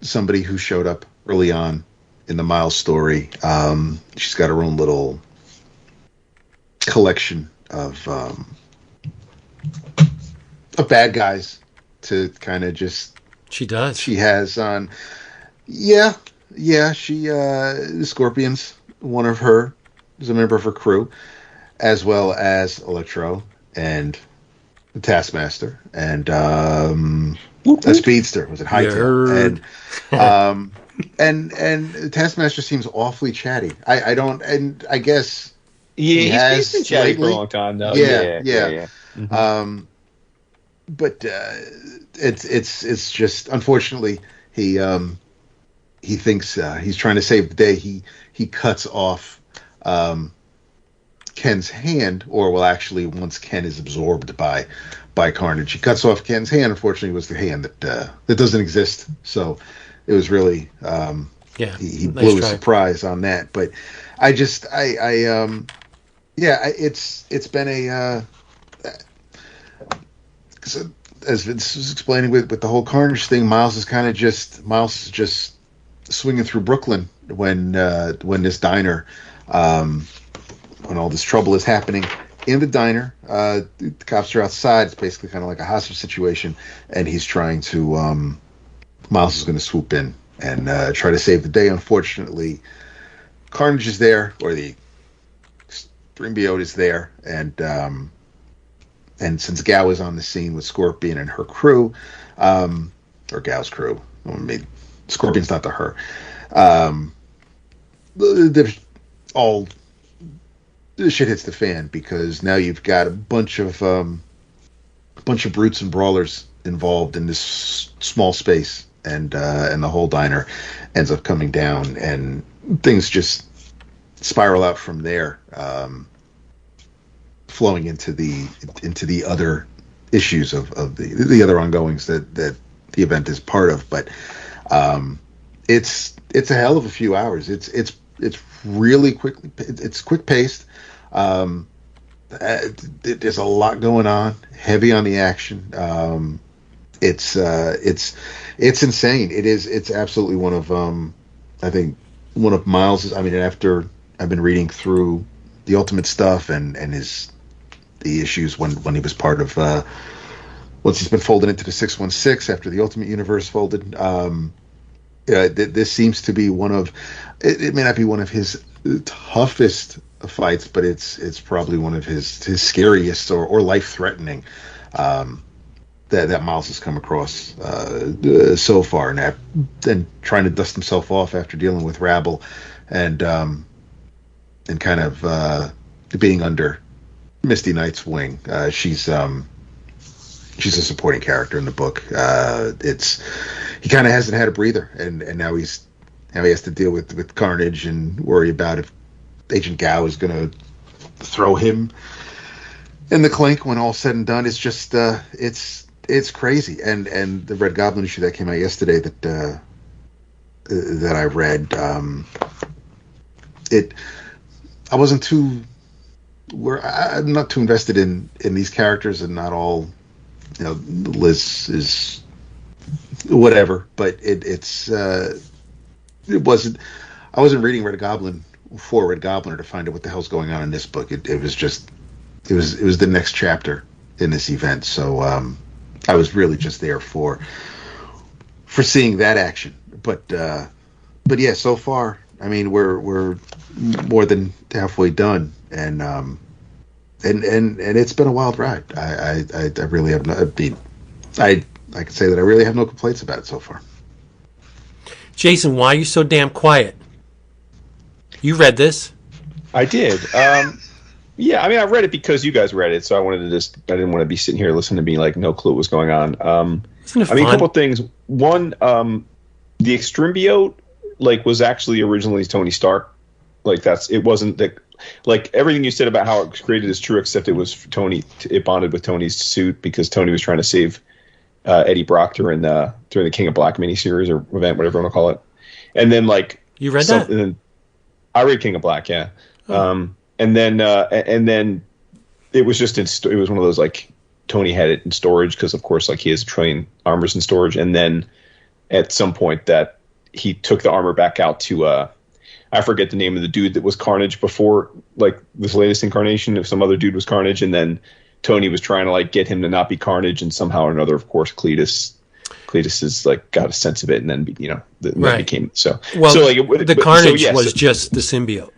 somebody who showed up early on in the Miles story. She's got her own little collection of bad guys to kind of just. She does. She has on. Yeah. She Scorpion's one of her is a member of her crew, as well as Electro and the Taskmaster and a Speedster. Was it Hightail? And Taskmaster seems awfully chatty. I don't, and I guess he's been chatty for a long time though. Yeah. Mm-hmm. But it's just unfortunately he thinks he's trying to save the day. He cuts off Ken's hand, or well, actually, once Ken is absorbed by Carnage, he cuts off Ken's hand. Unfortunately, it was the hand that doesn't exist. So it was really he blew his surprise on that. But it's been a as Vince was explaining with the whole Carnage thing, Miles is just swinging through Brooklyn when this diner, when all this trouble is happening in the diner. The cops are outside. It's basically kind of like a hostage situation, and he's trying to. Miles is going to swoop in and try to save the day. Unfortunately, Carnage is there, or the Symbiote is there, and since Gal is on the scene with Scorpion and her crew, or Gal's crew, Scorpion's not the her. All the shit hits the fan because now you've got a bunch of brutes and brawlers involved in this small space, and the whole diner ends up coming down, and things just spiral out from there, flowing into the other issues of the other ongoings that the event is part of. But it's a hell of a few hours. It's really quickly. It's quick paced. There's a lot going on. Heavy on the action. It's insane. It's absolutely one of I think one of Miles's. I mean, after I've been reading through the Ultimate stuff and the issues when he was part of once he's been folded into the 616 after the Ultimate Universe folded. This seems to be one of it may not be one of his toughest fights, but it's probably one of his scariest or life threatening that Miles has come across so far. And then trying to dust himself off after dealing with Rabble and kind of being under Misty Knight's wing. She's a supporting character in the book. He kind of hasn't had a breather, and now he has to deal with Carnage and worry about if Agent Gao is going to throw him in the clink when all's said and done. It's just it's crazy. And the Red Goblin issue that came out yesterday that I read, I wasn't too. I'm not too invested in these characters, and not all. Liz is whatever, but it wasn't. I wasn't reading Red Goblin for Red Goblin to find out what the hell's going on in this book. It was just it was the next chapter in this event. So I was really just there for seeing that action. But yeah, so far, I mean, we're more than halfway done, and it's been a wild ride. I really have no. I can say that I really have no complaints about it so far. Jason, why are you so damn quiet? You read this? I did. Yeah, I mean, I read it because you guys read it, so I didn't want to be sitting here listening to me like no clue what was going on. Isn't it fun? I mean, a couple of things. One, the Extrembiote was actually originally Tony Stark Like it wasn't that. Like everything you said about how it was created is true, except it was Tony. It bonded with Tony's suit because Tony was trying to save Eddie Brock during the King of Black miniseries or event, whatever you want to call it. And then like you read that? And then I read King of Black, yeah. Oh. And then it was just it was one of those like Tony had it in storage because of course like he has a trillion armors in storage, and then at some point that he took the armor back out to I forget the name of the dude that was Carnage before, like this latest incarnation. If some other dude was Carnage, and then Tony was trying to like get him to not be Carnage, and somehow or another, of course, Cletus is like got a sense of it, and then that became so. Well, so like the Carnage was just the symbiote.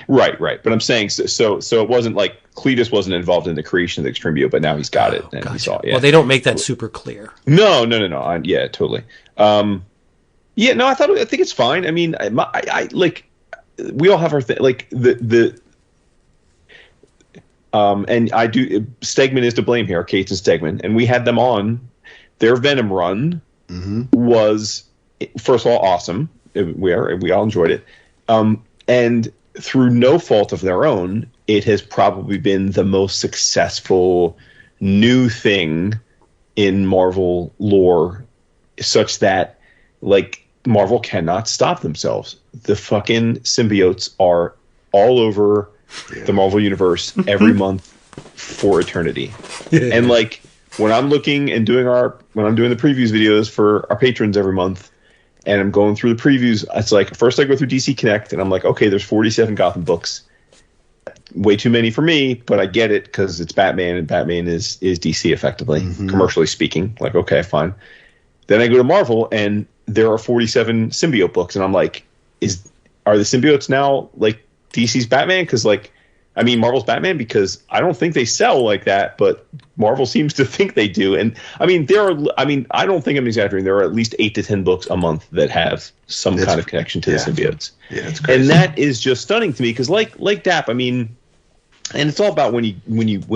Right. But I'm saying so it wasn't like Cletus wasn't involved in the creation of the Extremio, but now he's got it and he saw it. Yeah. Well, they don't make that super clear. No. Yeah, totally. Yeah, no, I think it's fine. I mean, I like we all have our thing. Like and I do. Stegman is to blame here, Cates and Stegman, and we had them on. Their Venom run was first of all awesome. We all enjoyed it, and through no fault of their own, it has probably been the most successful new thing in Marvel lore, such that like. Marvel cannot stop themselves. The fucking symbiotes are all over the Marvel universe every month for eternity. And like when I'm looking and when I'm doing the previews videos for our patrons every month, and I'm going through the previews, it's like first I go through DC Connect and I'm like, okay, there's 47 Gotham books. Way too many for me, but I get it because it's Batman and Batman is DC effectively, commercially speaking. Like, okay, fine. Then I go to Marvel and there are 47 symbiote books, and I'm like, are the symbiotes now like DC's Batman? Because like, I mean, Marvel's Batman, because I don't think they sell like that, but Marvel seems to think they do. And I mean, I don't think I'm exaggerating. There are at least 8 to 10 books a month that have some kind of connection to the symbiotes. Yeah, it's crazy. And that is just stunning to me because like Dap, I mean, and it's all about when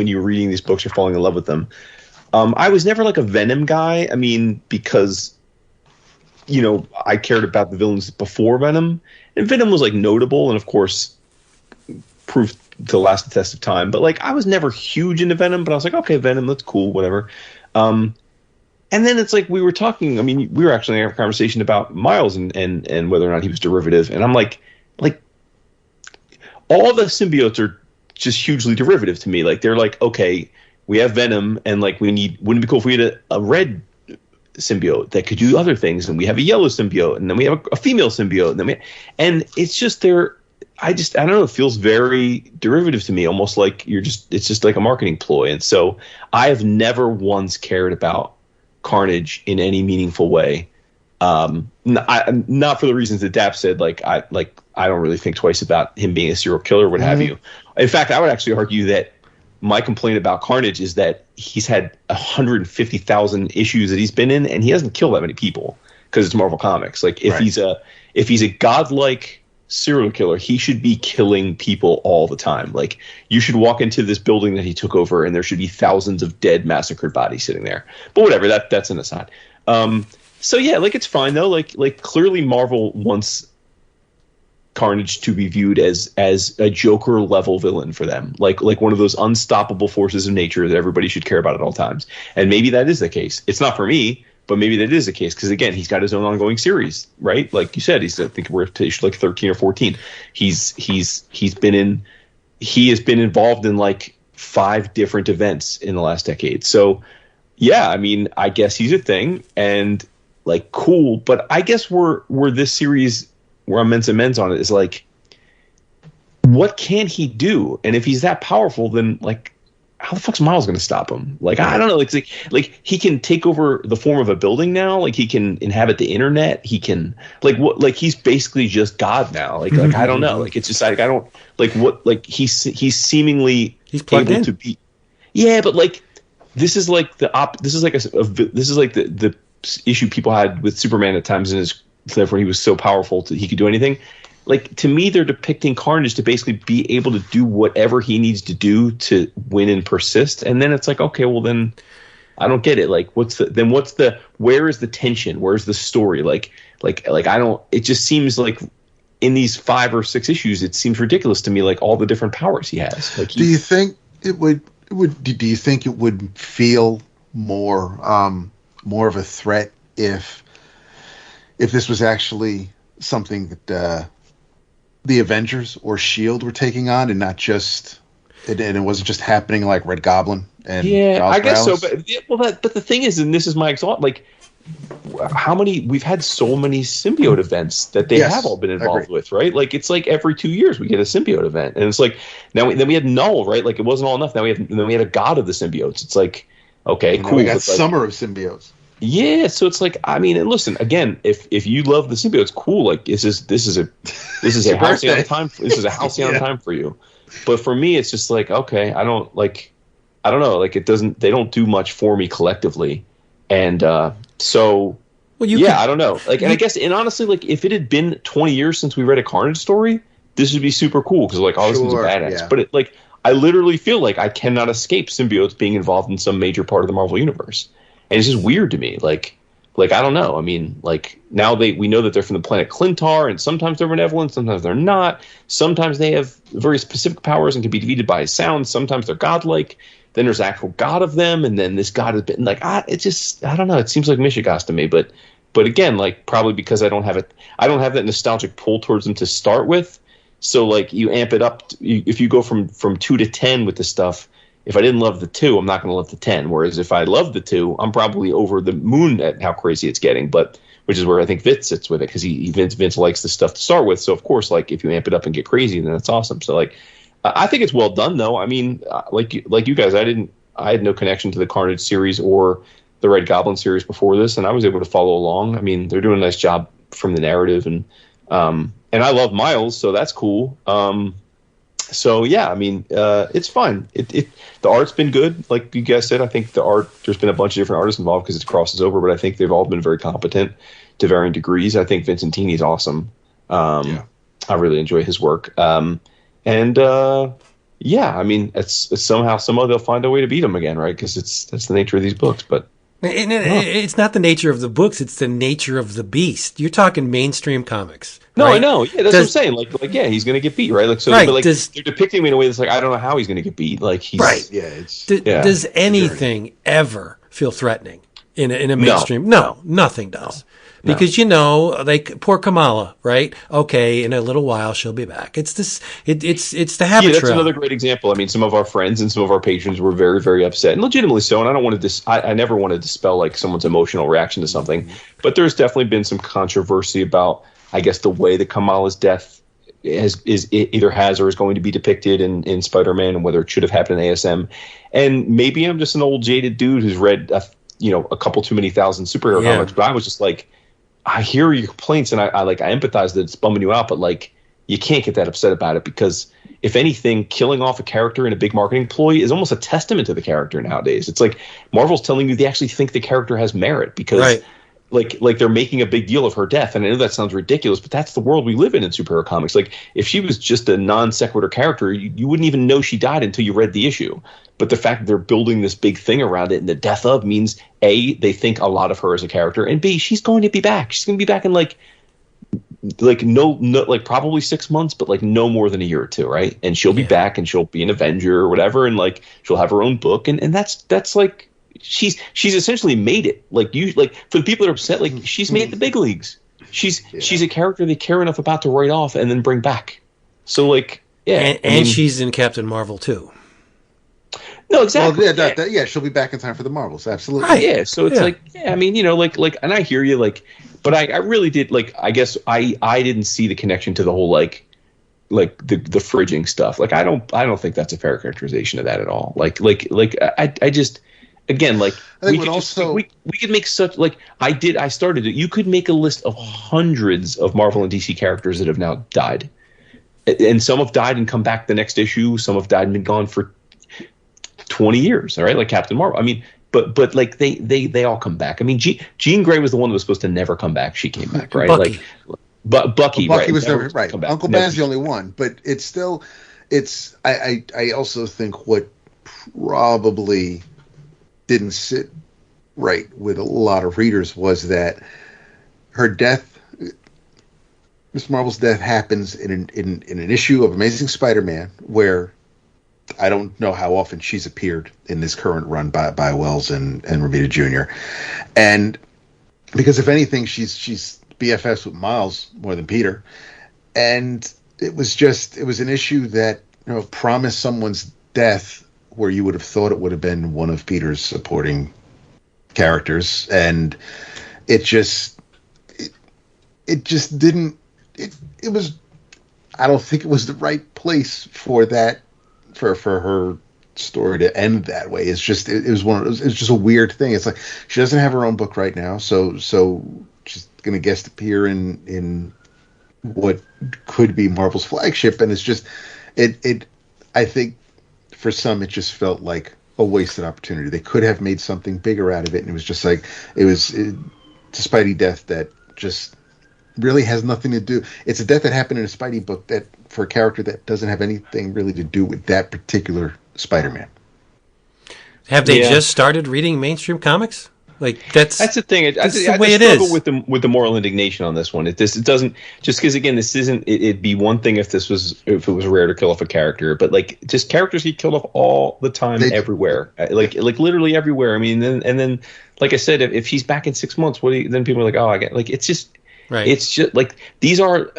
you're reading these books, you're falling in love with them. I was never like a Venom guy. I mean, because I cared about the villains before Venom, and Venom was like notable, and of course, proved to last the test of time. But like, I was never huge into Venom, but I was like, okay, Venom, that's cool, whatever. And then it's like we were talking. I mean, we were actually having a conversation about Miles and whether or not he was derivative, and I'm like all the symbiotes are just hugely derivative to me. Like they're like, okay, we have Venom, and like wouldn't it be cool if we had a red symbiote that could do other things, and we have a yellow symbiote, and then we have a female symbiote, and then and it's just I don't know, it feels very derivative to me, almost like it's just like a marketing ploy. And so I have never once cared about Carnage in any meaningful way. Not for the reasons that Dap said, I don't really think twice about him being a serial killer, what have you. In fact, I would actually argue that my complaint about Carnage is that he's had 150,000 issues that he's been in, and he hasn't killed that many people because it's Marvel Comics. Like if he's a godlike serial killer, he should be killing people all the time. Like you should walk into this building that he took over, and there should be thousands of dead, massacred bodies sitting there. But whatever, that's an aside. So yeah, like it's fine though. Like clearly Marvel wants Carnage to be viewed as a Joker level villain for them, like one of those unstoppable forces of nature that everybody should care about at all times. And maybe that is the case. It's not for me, but maybe that is the case because again, he's got his own ongoing series, right? Like you said, I think we're to issue like 13 or 14. He has been involved in like 5 different events in the last decade. So yeah, I mean, I guess he's a thing and like cool, but I guess where this series where I'm men's on it is like, what can he do? And if he's that powerful, then like, how the fuck's Miles going to stop him? Like, I don't know. Like he can take over the form of a building now. Like he can inhabit the internet. He can like he's basically just God now. Like I don't know. Like it's just like I don't like what like he's seemingly plugged able in. to be. Yeah, but like this is like this is like the issue people had with Superman at times in his. Therefore, he was so powerful he could do anything. Like to me, they're depicting Carnage to basically be able to do whatever he needs to do to win and persist. And then it's like, okay, well then, I don't get it. Like, where is the tension? Where's the story? Like I don't. It just seems like in these 5 or 6 issues, it seems ridiculous to me, like all the different powers he has. Like, do you think it would? Do you think it would feel more of a threat if this was actually something that the Avengers or Shield were taking on, and not just and it wasn't just happening like Red Goblin and Miles I guess Morales? so. But the thing is, and this is my exhaust, like, we've had so many symbiote events that they have all been involved with, right? Like, it's like every 2 years we get a symbiote event, and it's like then we had Null, right? Like, it wasn't all enough. Then we had a god of the symbiotes. It's like, okay, cool. We got Summer of Symbiotes. Yeah, so it's like, I mean, and listen, again, if you love the symbiotes, cool. Like, this is a halcyon time. This is a halcyon time for you. But for me, it's just like, okay, I don't know, like, they don't do much for me collectively, and so. Well, I don't know. Like, and I guess, and honestly, like, if it had been 20 years since we read a Carnage story, this would be super cool because, like, this one's a badass. Yeah. But like, I literally feel like I cannot escape symbiotes being involved in some major part of the Marvel universe, and it's just weird to me. Like I don't know. I mean, like, now we know that they're from the planet Clintar, and sometimes they're benevolent, sometimes they're not. Sometimes they have very specific powers and can be defeated by sound. Sometimes they're godlike. Then there's actual god of them, and then this god has been like, it's just, I don't know. It seems like Mishigas to me, but again, like, probably because I don't have that nostalgic pull towards them to start with. So, like, you amp it up. If you go from 2 to 10 with the stuff, if I didn't love the 2, I'm not going to love the 10. Whereas if I love the 2, I'm probably over the moon at how crazy it's getting. But which is where I think Vince sits with it, because Vince likes the stuff to start with. So of course, like, if you amp it up and get crazy, then that's awesome. So, like, I think it's well done, though. I mean, like you guys, I had no connection to the Carnage series or the Red Goblin series before this, and I was able to follow along. I mean, they're doing a nice job from the narrative, and I love Miles, so that's cool. So yeah, I mean, it's fine. The art's been good, like you guys said. I think there's been a bunch of different artists involved because it crosses over, but I think they've all been very competent to varying degrees. I think Vincentini's awesome. I really enjoy his work. Yeah, I mean, it's somehow, they'll find a way to beat him again, right? Because that's the nature of these books. But it's not the nature of the books; it's the nature of the beast. You're talking mainstream comics. No, right? I know. Yeah, that's what I'm saying. Like, yeah, he's going to get beat, right? Like, so, right. But like, they're depicting him in a way that's like, I don't know how he's going to get beat. Like, he's right. Yeah, does anything ever feel threatening in a mainstream? No, nothing does. No. Because, like poor Kamala, right? Okay, in a little while she'll be back. It's the habit. Yeah, that's another great example. I mean, some of our friends and some of our patrons were very, very upset, and legitimately so. And I don't want to I never want to dispel like someone's emotional reaction to something, but there's definitely been some controversy about, I guess, the way that Kamala's death either has or is going to be depicted in Spider-Man, and whether it should have happened in ASM. And maybe I'm just an old jaded dude who's read a couple too many thousand superhero comics, but I was just like, I hear your complaints, and I empathize that it's bumming you out, but like, you can't get that upset about it, because if anything, killing off a character in a big marketing ploy is almost a testament to the character nowadays. It's like Marvel's telling you they actually think the character has merit, because like they're making a big deal of her death. And I know that sounds ridiculous, but that's the world we live in superhero comics. Like, if she was just a non sequitur character, you wouldn't even know she died until you read the issue. But the fact that they're building this big thing around it, and the death of, means A, they think a lot of her as a character, and B, she's going to be back. She's going to be back in like probably 6 months, but like no more than a year or two, right? And she'll be back, and she'll be an Avenger or whatever, and like she'll have her own book, and that's like, she's essentially made it. Like, for the people that are upset, like, she's made the big leagues. She's a character they care enough about to write off and then bring back. So like, yeah, and she's in Captain Marvel too. No, exactly. Well, she'll be back in time for the Marvels. Absolutely. Right. Yeah. So it's like, I mean, like, and I hear you, like, but I really did, like, I guess I didn't see the connection to the whole like the fridging stuff. Like, I don't think that's a fair characterization of that at all. Like I just, again, like, we could make such, like, I started it. You could make a list of hundreds of Marvel and DC characters that have now died, and some have died and come back the next issue. Some have died and been gone for 20 years, all right, like Captain Marvel. I mean, but like they all come back. I mean, Jean Grey was the one that was supposed to never come back. She came back, right? Bucky. But Bucky was never right. Uncle Ben's the only one, but it's still, I also think what probably didn't sit right with a lot of readers was that her death Miss Marvel's death happens in an issue of Amazing Spider-Man where I don't know how often she's appeared in this current run by Wells and Romita Jr. And because if anything, she's BFFs with Miles more than Peter. And it was an issue that, promised someone's death where you would have thought it would have been one of Peter's supporting characters. And it just didn't, it was, I don't think it was the right place for that, for her story to end that way. It's just, it was just a weird thing. It's like, she doesn't have her own book right now. So she's going to guest appear in what could be Marvel's flagship. And it's just, I think for some, it just felt like a wasted opportunity. They could have made something bigger out of it. And it was just like, it's a Spidey death that just really has nothing to do. It's a death that happened in a Spidey book that for a character that doesn't have anything really to do with that particular Spider-Man. Have they just started reading mainstream comics? Like that's the thing. I way it struggle is. with the moral indignation on this one. It doesn't, just because again, this isn't. It'd be one thing if it was rare to kill off a character, but like just characters get killed off all the time, everywhere, like literally everywhere. I mean, and then like I said, if she's back in 6 months, then people are like, oh, I get, like it's just. Right. It's just like these are.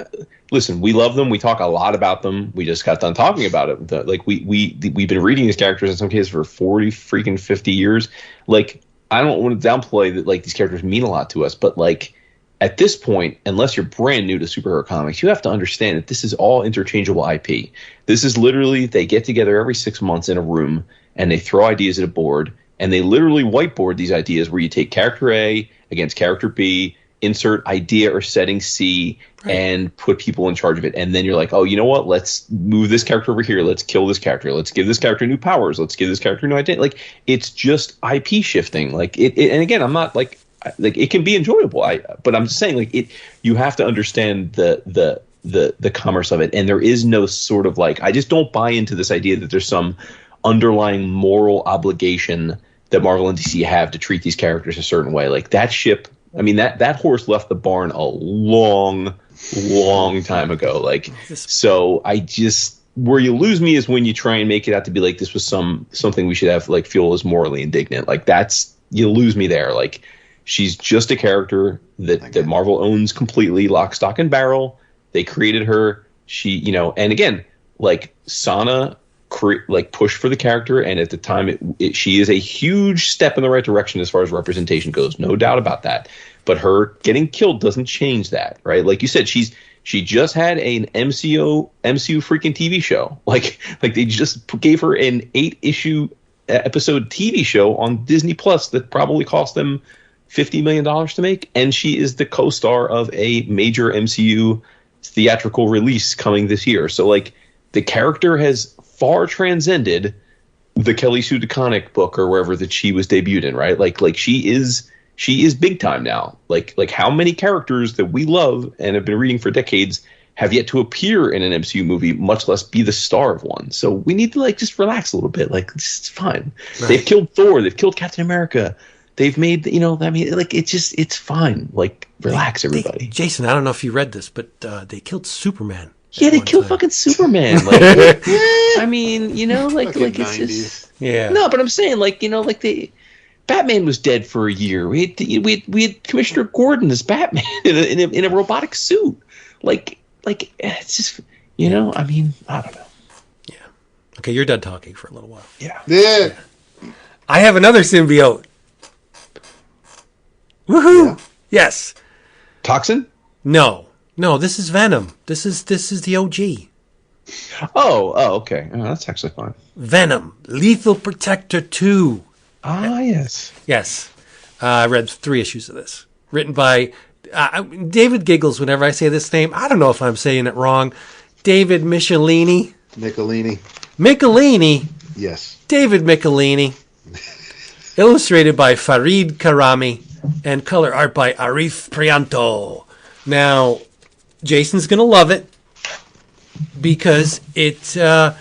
Listen, we love them. We talk a lot about them. We just got done talking about it. Like we've been reading these characters in some cases for 50 years. Like I don't want to downplay that. Like these characters mean a lot to us, but like at this point, unless you're brand new to superhero comics, you have to understand that this is all interchangeable IP. This is literally they get together every 6 months in a room and they throw ideas at a board and they literally whiteboard these ideas where you take character A against character B. Insert idea or setting C and put people in charge of it. And then you're like, oh, you know what? Let's move this character over here. Let's kill this character. Let's give this character new powers. Let's give this character new identity. Like it's just IP shifting. Like it and again, I'm not like it can be enjoyable. But I'm just saying like it, you have to understand the commerce of it. And there is no sort of like, I just don't buy into this idea that there's some underlying moral obligation that Marvel and DC have to treat these characters a certain way. Like that ship, I mean, that horse left the barn a long time ago. Like, so I just, where you lose me is when you try and make it out to be like this was something we should have like feel as morally indignant. Like that's, you lose me there. Like she's just a character that Marvel owns completely, lock, stock, and barrel. They created her. She, and again, like Sana pushed for the character, and at the time she is a huge step in the right direction as far as representation goes, no doubt about that. But her getting killed doesn't change that, right? Like you said, she just had an MCU freaking TV show. Like they just gave her an 8-issue episode TV show on Disney Plus that probably cost them $50 million to make, and she is the co-star of a major MCU theatrical release coming this year. So like the character has far transcended the Kelly Sue DeConnick book or wherever that she was debuted in, right? Like she is big time now. Like how many characters that we love and have been reading for decades have yet to appear in an MCU movie, much less be the star of one. So we need to like just relax a little bit. Like it's fine. Right. They've killed Thor. They've killed Captain America. They've made, like it's fine. Like relax, everybody. Jason, I don't know if you read this, but they killed Superman. Yeah, they killed fucking Superman. Like, I mean, like it's 90s. Just No, but I'm saying, like, Batman was dead for a year. We had Commissioner Gordon as Batman in a robotic suit. Like it's just, I mean, I don't know. Yeah. Okay, you're done talking for a little while. Yeah. I have another symbiote. Woohoo! Yeah. Yes. Toxin? No, this is Venom. This is the OG. Oh, okay. Oh, that's actually fine. Venom, Lethal Protector 2. Ah, yes. Yes. I read 3 issues of this. Written by David giggles whenever I say this name. I don't know if I'm saying it wrong. David Michelini. Michelini? Yes. David Michelini. Illustrated by Farid Karami. And color art by Arif Prianto. Now, Jason's going to love it because it, at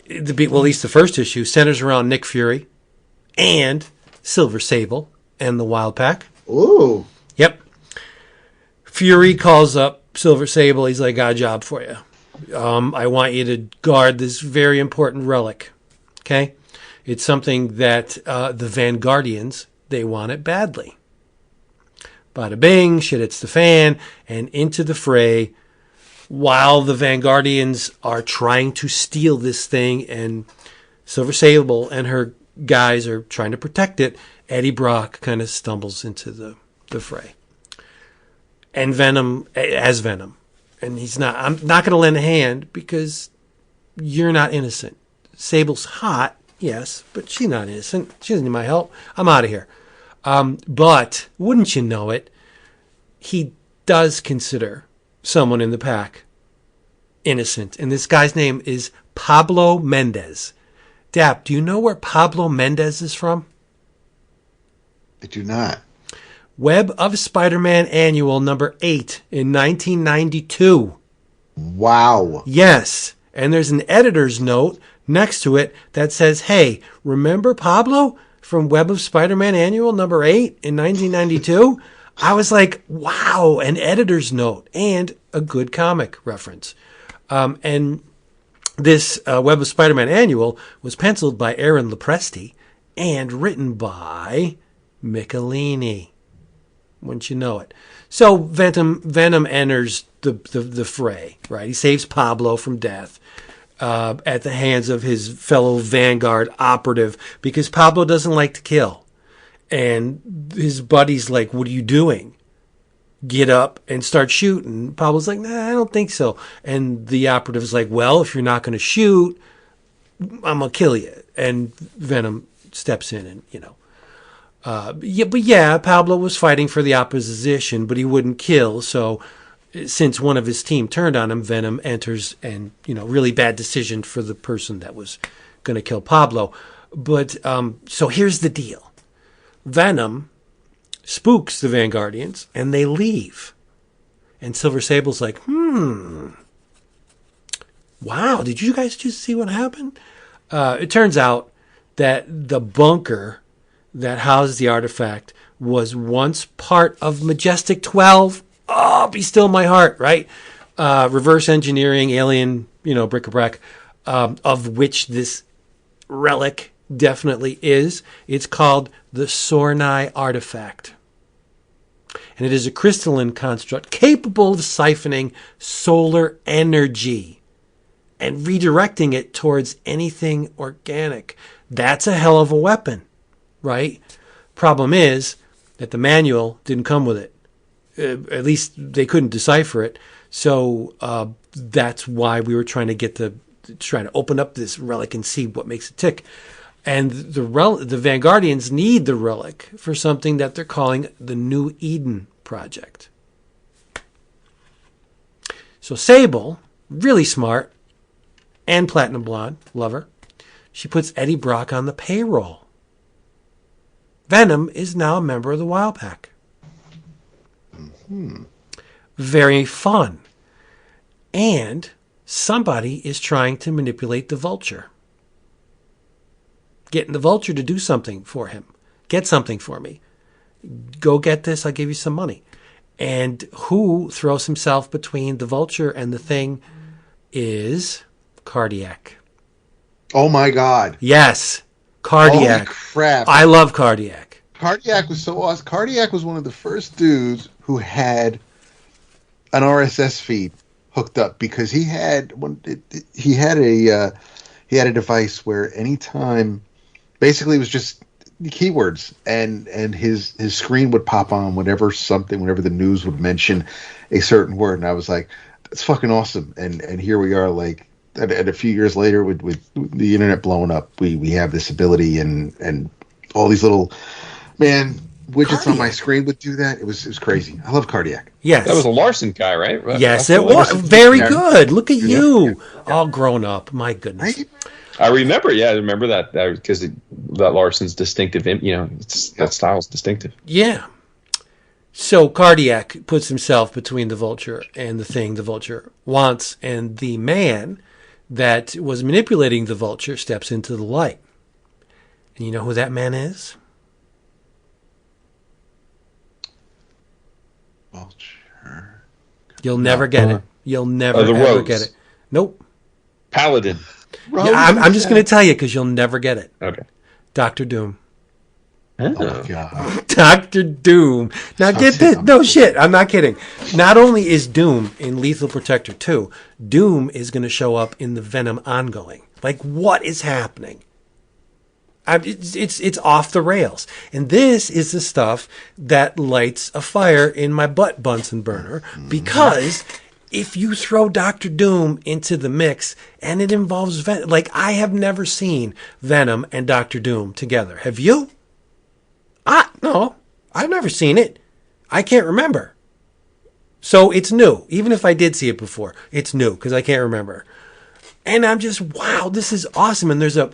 least the first issue, centers around Nick Fury and Silver Sable and the Wild Pack. Ooh. Yep. Fury calls up Silver Sable, he's like, got a job for you. I want you to guard this very important relic. Okay? It's something that the Vanguardians, they want it badly. Bada bing, shit hits the fan, and into the fray, while the Vanguardians are trying to steal this thing, and Silver Sable and her guys are trying to protect it, Eddie Brock kind of stumbles into the fray. And Venom, as Venom. And I'm not going to lend a hand because you're not innocent. Sable's hot, yes, but she's not innocent. She doesn't need my help. I'm out of here. But, wouldn't you know it, he does consider someone in the pack innocent. And this guy's name is Pablo Mendez. Dap, do you know where Pablo Mendez is from? I do not. Web of Spider-Man Annual number 8 in 1992. Wow. Yes. And there's an editor's note next to it that says, hey, remember Pablo from Web of Spider-Man Annual number 8 in 1992? I was like, wow, an editor's note and a good comic reference. And this Web of Spider-Man Annual was penciled by Aaron Lopresti and written by Michelini. Wouldn't you know it? So Venom enters the fray, right? He saves Pablo from death at the hands of his fellow Vanguard operative because Pablo doesn't like to kill. And his buddy's like, what are you doing? Get up and start shooting. Pablo's like, nah, I don't think so. And the operative's like, well, if you're not going to shoot, I'm going to kill you. And Venom steps in and, Pablo was fighting for the opposition, but he wouldn't kill. So since one of his team turned on him, Venom enters and, really bad decision for the person that was going to kill Pablo. But so here's the deal. Venom spooks the Vanguardians and they leave. And Silver Sable's like, wow, did you guys just see what happened? It turns out that the bunker that housed the artifact was once part of Majestic 12. Oh, be still my heart, right? Reverse engineering, alien, bric-a-brac, of which this relic definitely is. It's called the Sornai artifact. And it is a crystalline construct capable of siphoning solar energy and redirecting it towards anything organic. That's a hell of a weapon, right? Problem is that the manual didn't come with it. At least they couldn't decipher it. So that's why we were trying to open up this relic and see what makes it tick. And the Vanguardians need the relic for something that they're calling the New Eden Project. So Sable, really smart, and Platinum Blonde, love her, she puts Eddie Brock on the payroll. Venom is now a member of the Wild Pack. Mm-hmm. Very fun. And somebody is trying to manipulate the Vulture. Getting the Vulture to do something for him. Get something for me. Go get this, I'll give you some money. And who throws himself between the Vulture and the Thing is Cardiac. Oh my God. Yes. Cardiac. Holy crap. I love Cardiac. Cardiac was so awesome. Cardiac was one of the first dudes who had an RSS feed hooked up because he had a device where anytime, basically it was just keywords and his screen would pop on whenever the news would mention a certain word, and I was like, that's fucking awesome. And here we are, like, and a few years later with the internet blowing up, we have this ability and all these little widgets Cardiac on my screen would do that. It was crazy. I love Cardiac. Yes, that was a Larson guy, right? Yes, it was very good. Look at you, all grown up. My goodness. Right? I remember. Yeah, I remember that because that Larson's distinctive. That style's distinctive. Yeah. So Cardiac puts himself between the Vulture and the Thing the Vulture wants, and the man that was manipulating the Vulture steps into the light. And you know who that man is? Vulture. You'll never get it. You'll never the ever Rose. get it. Nope. Paladin. Yeah, I'm just going to tell you because you'll never get it. Okay. Doctor Doom. Oh my god. Doctor Doom. Now get this. No shit. I'm not kidding. Not only is Doom in Lethal Protector 2, Doom is going to show up in the Venom ongoing. Like, what is happening? It's off the rails. And this is the stuff that lights a fire in my butt, Bunsen burner, because if you throw Doctor Doom into the mix and it involves Venom, like, I have never seen Venom and Doctor Doom together. Have you? No, I've never seen it. I can't remember. So it's new. Even if I did see it before, it's new because I can't remember. And I'm just, wow, this is awesome. And there's an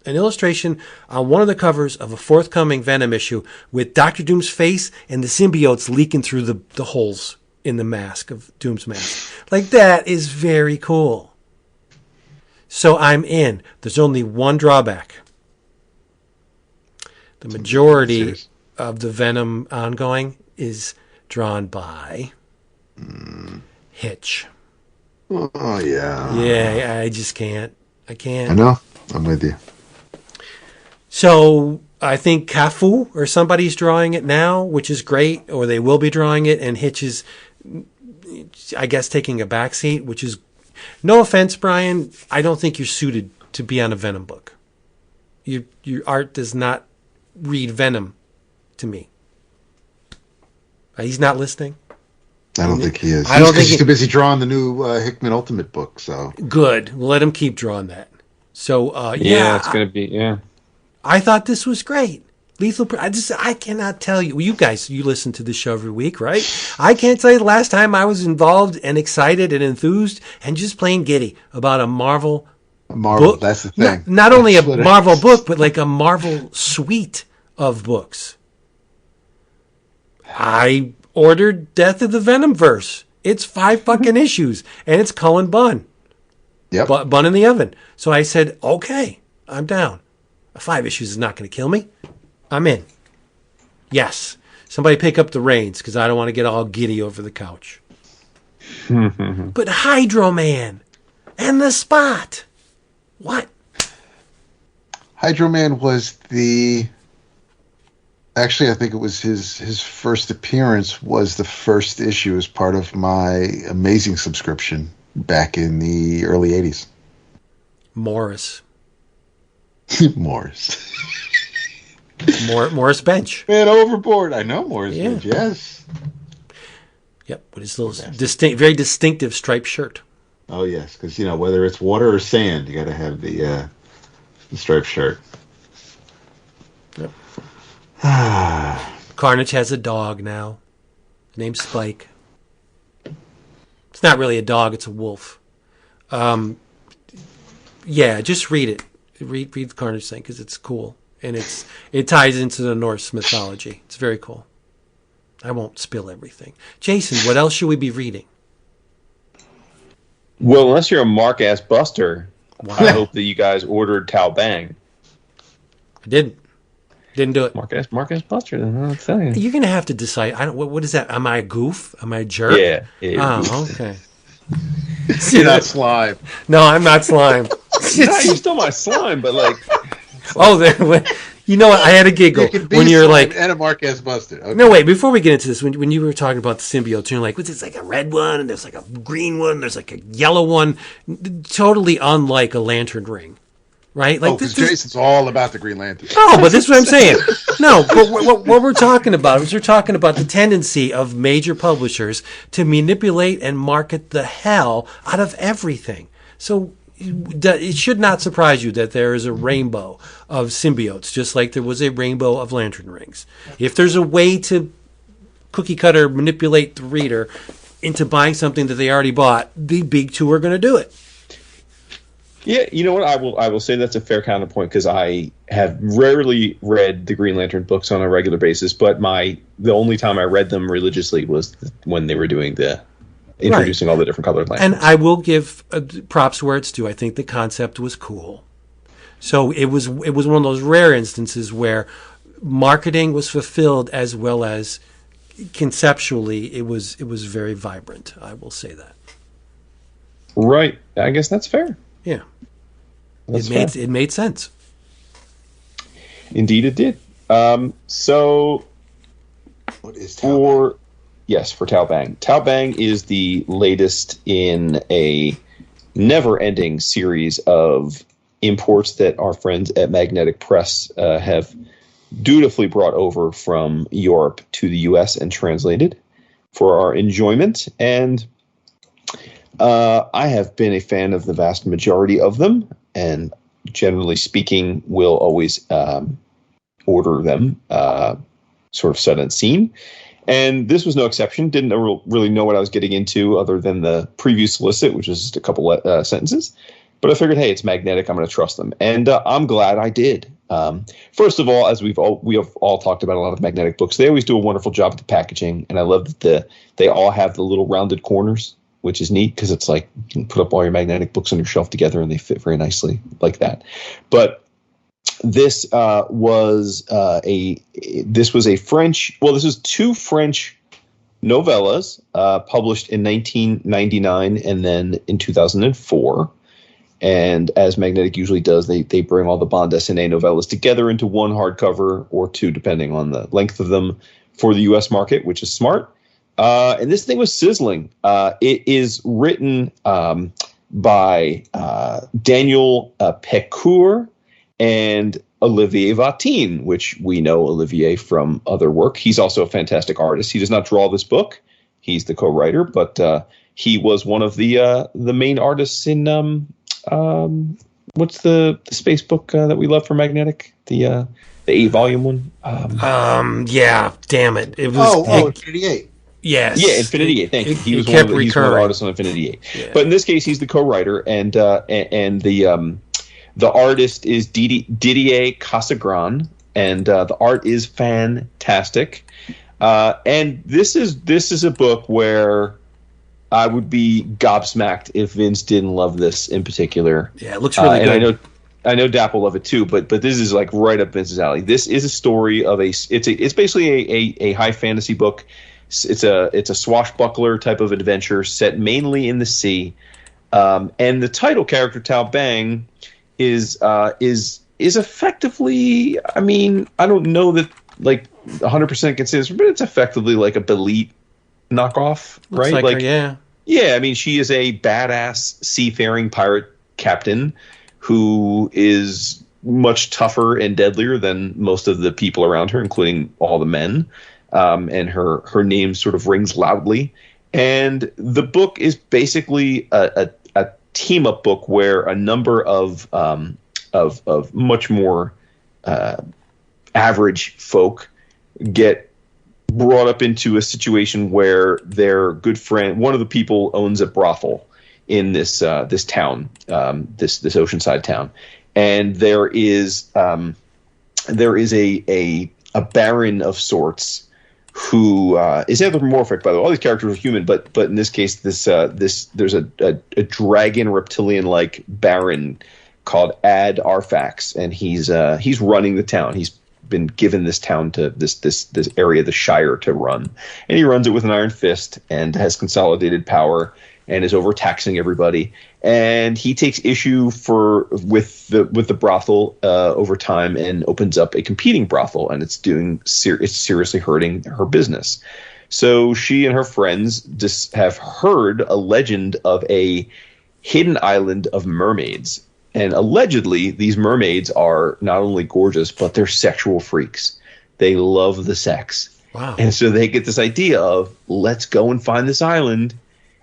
illustration on one of the covers of a forthcoming Venom issue with Doctor Doom's face and the symbiotes leaking through the holes in the mask of Doom's mask. Like, that is very cool. So I'm in. There's only one drawback. The majority of the Venom ongoing is drawn by Hitch. Oh yeah. Yeah, I just can't. I can't. I know. I'm with you. So I think Cafu or somebody's drawing it now, which is great, or they will be drawing it, and Hitch is, I guess, taking a backseat, which is, no offense, Brian, I don't think you're suited to be on a Venom book. Your art does not read Venom to me. He's not listening. I don't think he is. I don't think he's too busy drawing the new Hickman Ultimate book. So good. We'll let him keep drawing that. So it's gonna be I thought this was great. Lethal. I cannot tell you. You guys, you listen to this show every week, right? I can't tell you the last time I was involved and excited and enthused and just plain giddy about a Marvel. Book. That's the thing. Not only a Marvel book, but like a Marvel suite of books. I ordered Death of the Venomverse. It's 5 fucking issues, and it's Cullen Bunn. Yep. Bun in the oven. So I said, okay, I'm down. 5 issues is not going to kill me. I'm in. Yes. Somebody pick up the reins because I don't want to get all giddy over the couch. But Hydro Man and the Spot. What? Hydro Man was actually, I think it was his first appearance was the first issue as part of my Amazing subscription back in the early 80s. Morris. Morris. Morris Bench. Man overboard. I know Morris Yeah. Bench, yes. Yep, with his little very distinctive striped shirt. Oh, yes, because, whether it's water or sand, you got to have the striped shirt. Yep. Carnage has a dog now. His name's Spike. It's not really a dog, it's a wolf. Yeah, just read it. Read the Carnage thing because it's cool. And it ties into the Norse mythology. It's very cool. I won't spill everything. Jason, what else should we be reading? Well, unless you're a mark-ass buster, Wow. I hope that you guys ordered Tao Bang. I didn't do it. Mark-ass buster, I'll tell you. You're gonna have to decide. What is that? Am I a goof? Am I a jerk? Yeah. Oh, okay. You're not slime. No, I'm not slime. No, you're still my slime, but like... Oh, you know what? I had a giggle You can be when you're slime like, and a Marquez Buster. Okay. no, wait, before we get into this, when you were talking about the symbiotes, you're like, what's this, like a red one, and there's like a green one, there's like a yellow one, totally unlike a lantern ring, right? Like because Jason's all about the Green Lantern. No, but this is what I'm saying. No, but what we're talking about is we're talking about the tendency of major publishers to manipulate and market the hell out of everything. So it should not surprise you that there is a rainbow of symbiotes, just like there was a rainbow of lantern rings. If there's a way to cookie cutter manipulate the reader into buying something that they already bought, the big two are going to do it. Yeah, you know what? I will say that's a fair counterpoint because I have rarely read the Green Lantern books on a regular basis, but the only time I read them religiously was when they were doing introducing all the different colored lanterns. And I will give props where it's due. I think the concept was cool. So it was one of those rare instances where marketing was fulfilled as well as conceptually, it was very vibrant. I will say that. Right. I guess that's fair. Yeah, That's it made sense. Indeed, it did. So What is Tao Bang? For Tao Bang. Tao Bang is the latest in a never-ending series of imports that our friends at Magnetic Press have dutifully brought over from Europe to the U.S. and translated for our enjoyment. And I have been a fan of the vast majority of them, and generally speaking, will always order them sort of sight unseen. And this was no exception. Didn't really know what I was getting into other than the preview solicit, which is just a couple sentences. But I figured, hey, it's Magnetic. I'm going to trust them. And I'm glad I did. First of all, as we have all talked about a lot of Magnetic books, they always do a wonderful job at the packaging. And I love that they all have the little rounded corners, which is neat because it's like you can put up all your Magnetic books on your shelf together and they fit very nicely like that. But this was two French novellas published in 1999 and then in 2004. And as Magnetic usually does, they bring all the bande dessinée novellas together into one hardcover or two, depending on the length of them, for the U.S. market, which is smart. And this thing was sizzling. It is written by Daniel Pecour and Olivier Vatine, which we know Olivier from other work. He's also a fantastic artist. He does not draw this book. He's the co-writer, but he was one of the main artists in what's the space book that we love for Magnetic? The 8-volume one. Yeah, damn it. It was Infinity 8. Yes. Yeah, Infinity 8. Thank you. He was kept one of the artists on Infinity 8. Yeah. But in this case, he's the co-writer, and the artist is Didier Casagran, and the art is fantastic. And this is a book where I would be gobsmacked if Vince didn't love this in particular. Yeah, it looks really good. And I know Dap will love it too, but this is like right up Vince's alley. This is a story of it's basically a high fantasy book. It's a swashbuckler type of adventure set mainly in the sea. And the title character Tao Bang is effectively, I mean, I don't know that like 100% considers, but it's effectively like a Belit knockoff, Looks right? like her, yeah. Yeah, I mean, she is a badass seafaring pirate captain who is much tougher and deadlier than most of the people around her, including all the men. And her name sort of rings loudly. And the book is basically a team up book where a number of much more average folk get brought up into a situation where their good friend, one of the people, owns a brothel in this town, this oceanside town, and there is a baron of sorts who is anthropomorphic, by the way. All these characters are human, but in this case, there's a dragon reptilian like baron called Ad Arfax, and he's running the town. He's been given this town to this area, the Shire, to run, and he runs it with an iron fist and has consolidated power and is overtaxing everybody. And he takes issue with the brothel over time and opens up a competing brothel, and it's seriously hurting her business. So she and her friends just have heard a legend of a hidden island of mermaids. And allegedly, these mermaids are not only gorgeous, but they're sexual freaks. They love the sex. Wow. And so they get this idea of, let's go and find this island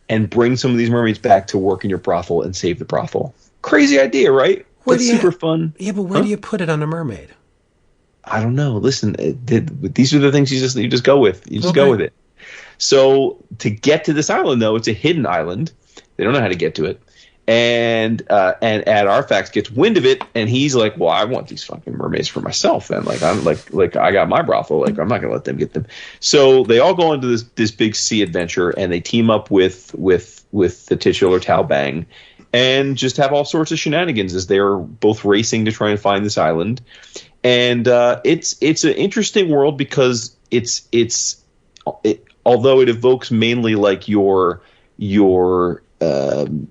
and bring some of these mermaids back to work in your brothel and save the brothel. Crazy idea, right? That's super fun. Yeah, but where do you put it on a mermaid? I don't know. Listen, these are the things you just go with. You just go with it. So to get to this island, though, it's a hidden island. They don't know how to get to it. And Ad Arfax gets wind of it, and he's like, "Well, I want these fucking mermaids for myself." And I'm like I got my brothel. Like, I'm not gonna let them get them. So they all go into this big sea adventure, and they team up with the titular Tao Bang, and just have all sorts of shenanigans as they're both racing to try and find this island. And it's an interesting world because it's although it evokes mainly like your the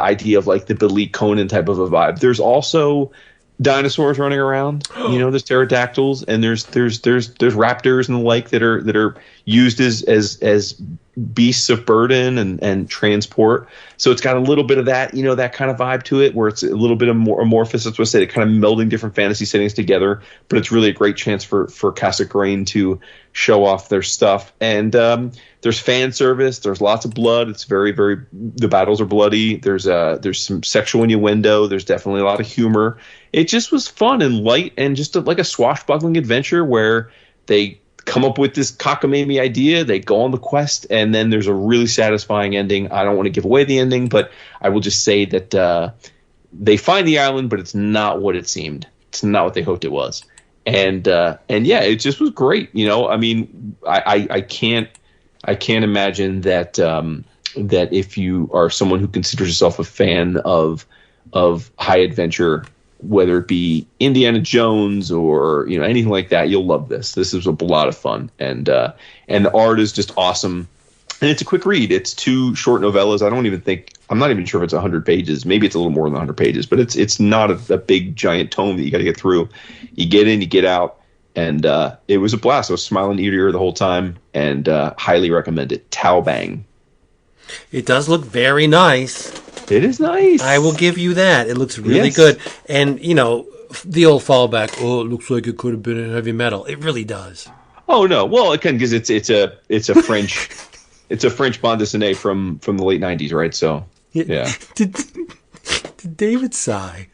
idea of like the Belit Conan type of a vibe. There's also dinosaurs running around. There's pterodactyls and there's raptors and the like that are used as beasts of burden and transport. So it's got a little bit of that, that kind of vibe to it, where it's a little bit of more amorphous. That's what I say, kind of melding different fantasy settings together. But it's really a great chance for Casa-Green to show off their stuff. And there's fan service. There's lots of blood. It's very, very. The battles are bloody. There's some sexual innuendo. There's definitely a lot of humor. It just was fun and light and just like a swashbuckling adventure where they come up with this cockamamie idea, they go on the quest, and then there's a really satisfying ending. I don't want to give away the ending, but I will just say that they find the island, but it's not what it seemed. It's not what they hoped it was. And yeah, it just was great. I mean, I can't imagine that that if you are someone who considers yourself a fan of high adventure, whether it be Indiana Jones or anything like that, you'll love this. This is a lot of fun, and the art is just awesome, and it's a quick read. It's 2 short novellas. I'm not even sure if it's 100 pages. Maybe it's a little more than 100 pages, but it's not a big giant tome that you got to get through. You get in, you get out, and it was a blast. I was smiling ear to ear the whole time, and highly recommend it. Tao Bang. It does look very nice. It is nice. I will give you that. It looks really good. And, the old fallback, it looks like it could have been in heavy metal. It really does. Oh, no. Well, it can, because it's a French it's a French bande dessinée from the late 90s, right? So, yeah. Did David sigh?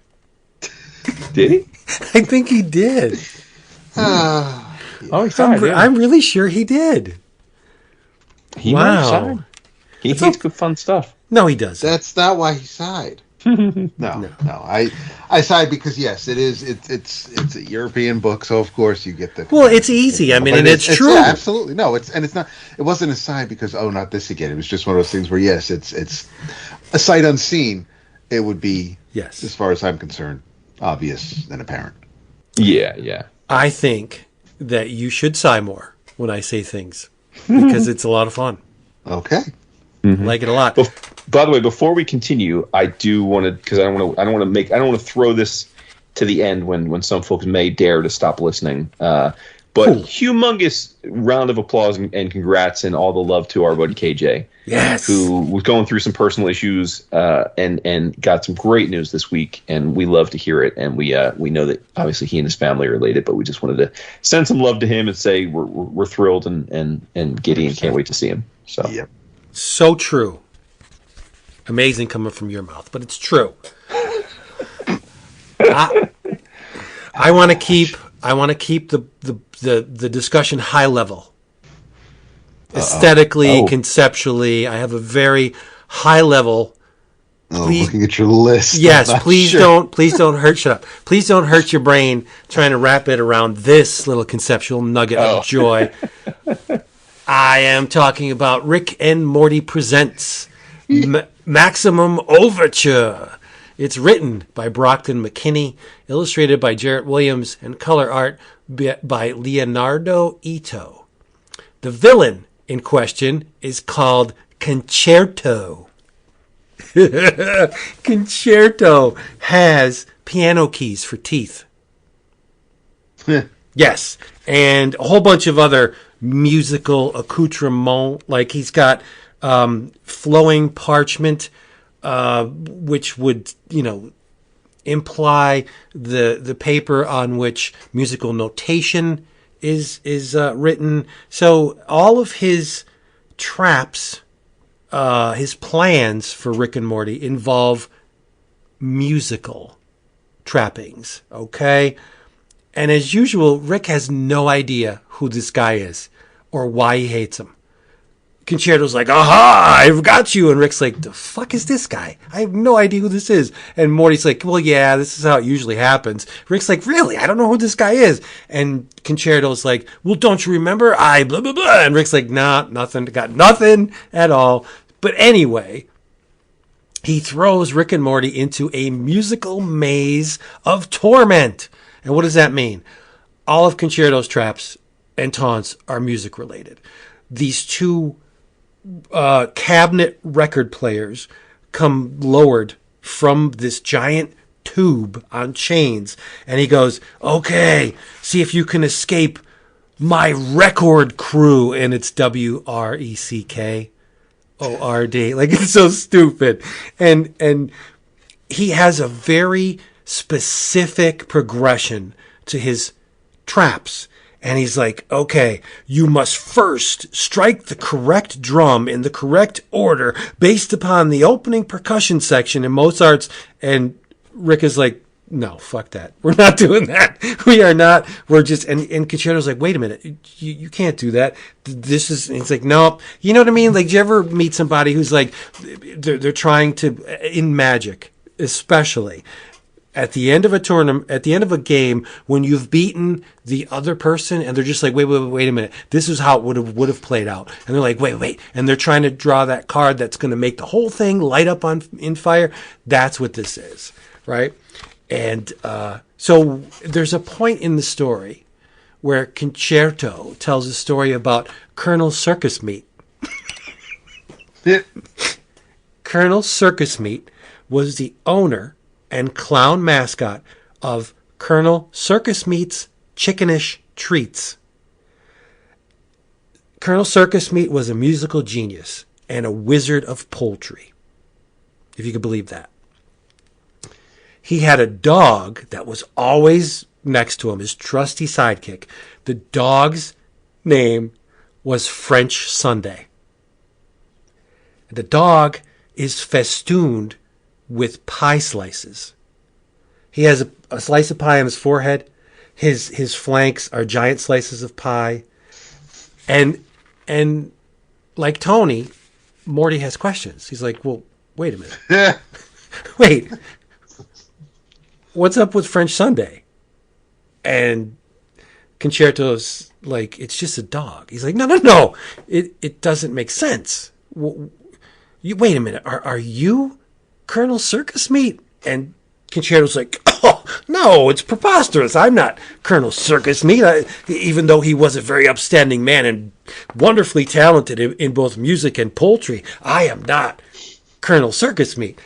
Did he? I think he did. He sighed. I'm really sure he did. Wow. He hates good fun stuff. No, he doesn't. That's not why he sighed. No. I sighed because yes, it's a European book, so of course you get the. Well, it's easy. I mean, and it's true. Yeah, absolutely. No, it's not. It wasn't a sigh because not this again. It was just one of those things where yes, it's a sight unseen. It would be yes, as far as I'm concerned, obvious and apparent. Yeah. I think that you should sigh more when I say things because it's a lot of fun. Okay. Mm-hmm. Like it a lot. By the way, before we continue, I do want to, because I don't want to throw this to the end when some folks may dare to stop listening. But humongous round of applause and congrats and all the love to our buddy KJ. Yes. Who was going through some personal issues and got some great news this week, and we love to hear it. And we know that obviously he and his family are related, but we just wanted to send some love to him and say we're thrilled and giddy and can't wait to see him. So. Yep. So true. Amazing coming from your mouth, but it's true. I want to keep the discussion high level. Aesthetically, conceptually, I have a very high level. Looking at your list. Yes, please don't hurt. Shut up. Please don't hurt your brain trying to wrap it around this little conceptual nugget of joy. I am talking about Rick and Morty Presents Maximum Overture. It's written by Brockton McKinney, illustrated by Jarrett Williams, and color art by Leonardo Ito. The villain in question is called Concerto. Concerto has piano keys for teeth. Yes, and a whole bunch of other musical accoutrement, like he's got flowing parchment, which would imply the paper on which musical notation is written. So all of his traps, his plans for Rick and Morty involve musical trappings. Okay. And as usual, Rick has no idea who this guy is or why he hates him. Concerto's like, aha, I've got you. And Rick's like, the fuck is this guy? I have no idea who this is. And Morty's like, well, yeah, this is how it usually happens. Rick's like, really? I don't know who this guy is. And Concerto's like, well, don't you remember? I blah, blah, blah. And Rick's like, nah, nothing. Got nothing at all. But anyway, he throws Rick and Morty into a musical maze of torment. And what does that mean? All of Concerto's traps and taunts are music related. These two cabinet record players come lowered from this giant tube on chains, and he goes, okay, see if you can escape my record crew. And it's WRECKORD. Like, it's so stupid. And he has a very specific progression to his traps. And he's like, okay, you must first strike the correct drum in the correct order based upon the opening percussion section in Mozart's. And Rick is like, no, fuck that. We're not doing that. We are not. We're just, and Concerto's like, wait a minute. You can't do that. This is, and it's like, no. You know what I mean? Like, do you ever meet somebody who's like, they're trying to, in Magic, especially, at the end of a tournament, at the end of a game, when you've beaten the other person, and they're just like, wait a minute, this is how it would have played out, and they're like, wait, and they're trying to draw that card that's going to make the whole thing light up in fire. That's what this is, right? And so there's a point in the story where Concerto tells a story about Colonel Circus Meat. Colonel Circus Meat was the owner and clown mascot of Colonel Circus Meat's Chickenish Treats. Colonel Circus Meat was a musical genius and a wizard of poultry, if you could believe that. He had a dog that was always next to him, his trusty sidekick. The dog's name was French Sunday. The dog is festooned with pie slices. He has a slice of pie on his forehead. His flanks are giant slices of pie. And like Tony, Morty has questions. He's like, well, wait a minute. Wait. What's up with French Sunday? And Concerto's like, it's just a dog. He's like, no. It doesn't make sense. Wait a minute. Are you Colonel Circus Meat? And Concerto's like, oh, no, it's preposterous. I'm not Colonel Circus Meat. Even though he was a very upstanding man and wonderfully talented in both music and poultry, I am not Colonel Circus Meat.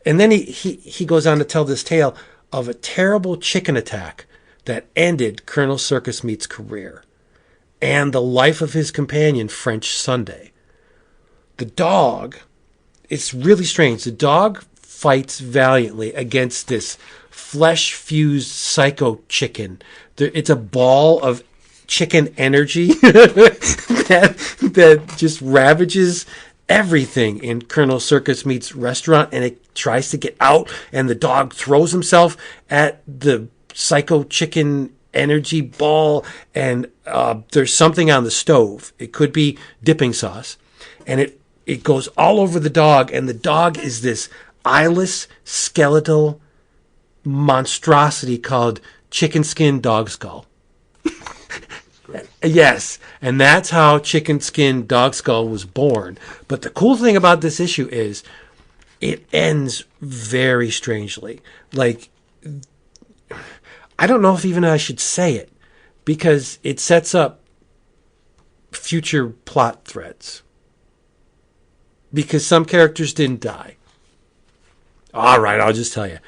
And then he goes on to tell this tale of a terrible chicken attack that ended Colonel Circus Meat's career and the life of his companion, French Sunday. The dog, it's really strange. The dog fights valiantly against this flesh-fused psycho chicken. It's a ball of chicken energy that just ravages everything in Colonel Circus Meat's restaurant, and it tries to get out, and the dog throws himself at the psycho chicken energy ball, and there's something on the stove. It could be dipping sauce, and it goes all over the dog, and the dog is this eyeless, skeletal monstrosity called Chicken Skin Dog Skull. Yes, and that's how Chicken Skin Dog Skull was born. But the cool thing about this issue is it ends very strangely. Like, I don't know if even I should say it, because it sets up future plot threads. Because some characters didn't die. All right, I'll just tell you.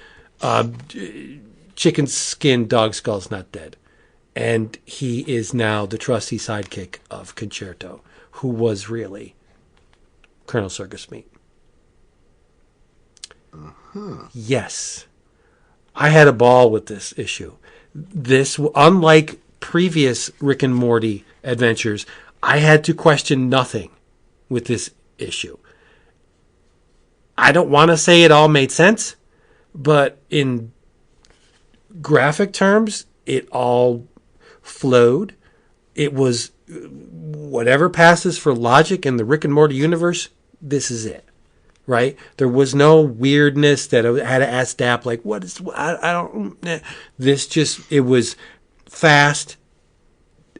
Chicken Skin Dog Skull's not dead. And he is now the trusty sidekick of Concerto, who was really Colonel Circus Meat. Uh-huh. Yes. I had a ball with this issue. This, unlike previous Rick and Morty adventures, I had to question nothing with this issue. I don't want to say it all made sense, but in graphic terms, it all flowed. It was whatever passes for logic in the Rick and Morty universe, this is it. Right? There was no weirdness that I had to ask Dap, like, what is, I don't, this just, it was fast,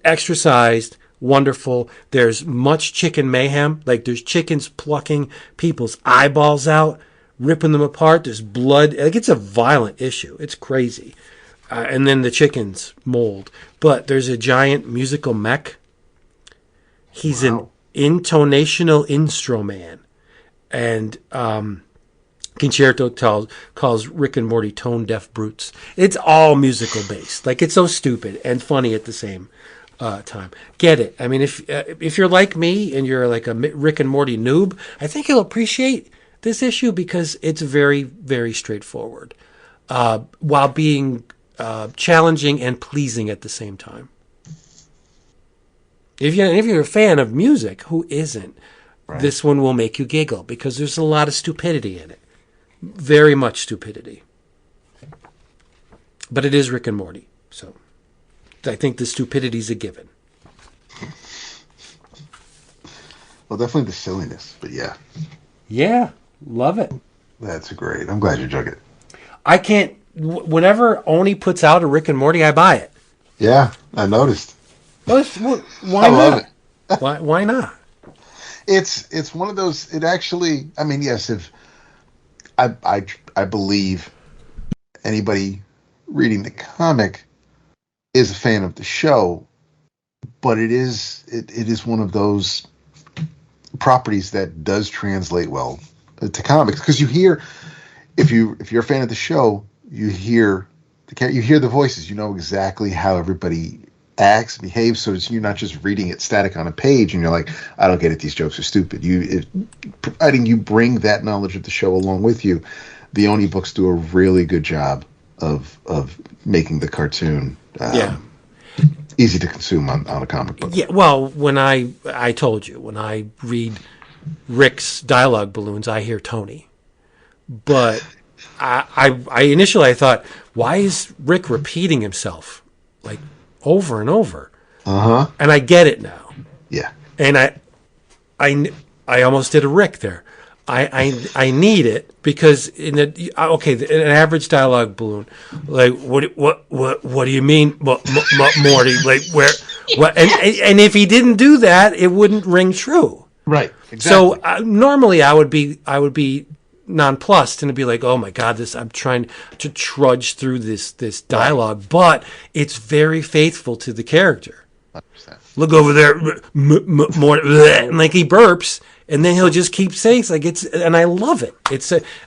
extra-sized, wonderful. There's much chicken mayhem. Like, there's chickens plucking people's eyeballs out, ripping them apart. There's blood. Like, it's a violent issue. It's crazy. and then the chickens mold. But there's a giant musical mech. He's an intonational instrument, and Concerto calls Rick and Morty tone deaf brutes. It's all musical based. Like, it's so stupid and funny at the same time. Get it? I mean, if you're like me and you're like a Rick and Morty noob, I think you'll appreciate this issue because it's very, very straightforward, while being challenging and pleasing at the same time. If you're a fan of music, who isn't? Right. This one will make you giggle because there's a lot of stupidity in it. Very much stupidity. But it is Rick and Morty, so I think the stupidity's a given. Well, definitely the silliness, but yeah. Yeah, love it. That's great. I'm glad you dug it. I can't... Whenever Oni puts out a Rick and Morty, I buy it. Yeah, I noticed. Why I not? love it. Why not? It's one of those... It actually... I mean, yes, if... I believe anybody reading the comic is a fan of the show, but it is one of those properties that does translate well to comics, because you hear, if you're a fan of the show, you hear the voices, you know exactly how everybody acts, behaves, so you're not just reading it static on a page and you're like, I don't get it, these jokes are stupid. Providing you bring that knowledge of the show along with you, the Oni books do a really good job of making the cartoon easy to consume on a comic book. Yeah, well, when I told you, when I read Rick's dialogue balloons, I hear Tony. But I initially thought, why is Rick repeating himself like over and over? And I get it now. Yeah. And I almost did a Rick there. I need it because in an average dialogue balloon, like what do you mean, Morty? Like what? And if he didn't do that, it wouldn't ring true. Right. Exactly. So normally I would be nonplussed and be like, oh my God, I'm trying to trudge through this dialogue, but it's very faithful to the character. 100%. Look over there, and like he burps, and then he'll just keep saying and I love it.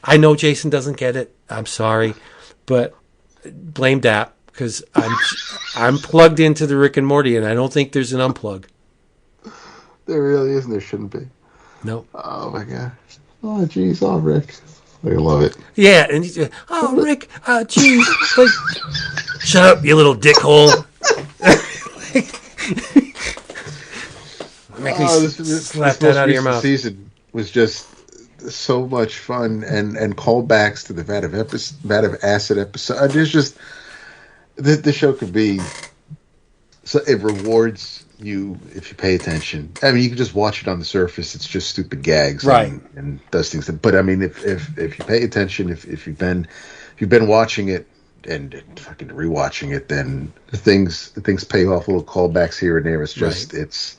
I know Jason doesn't get it. I'm sorry, but blame Dap because I'm plugged into the Rick and Morty, and I don't think there's an unplug. There really isn't. There shouldn't be. No. Oh my God. Oh jeez. Oh Rick. I love it. Yeah, and Rick. Jeez. Like, shut up, you little dickhole. Make me slap that out of your mouth. This season was just so much fun, and callbacks to the Vat of Acid episode. There's just the show could be so it rewards you if you pay attention. I mean, you can just watch it on the surface; it's just stupid gags, right? And does things. But I mean, if you pay attention, if you've been watching it and fucking rewatching it, then things pay off. Little callbacks here and there. It's just it's.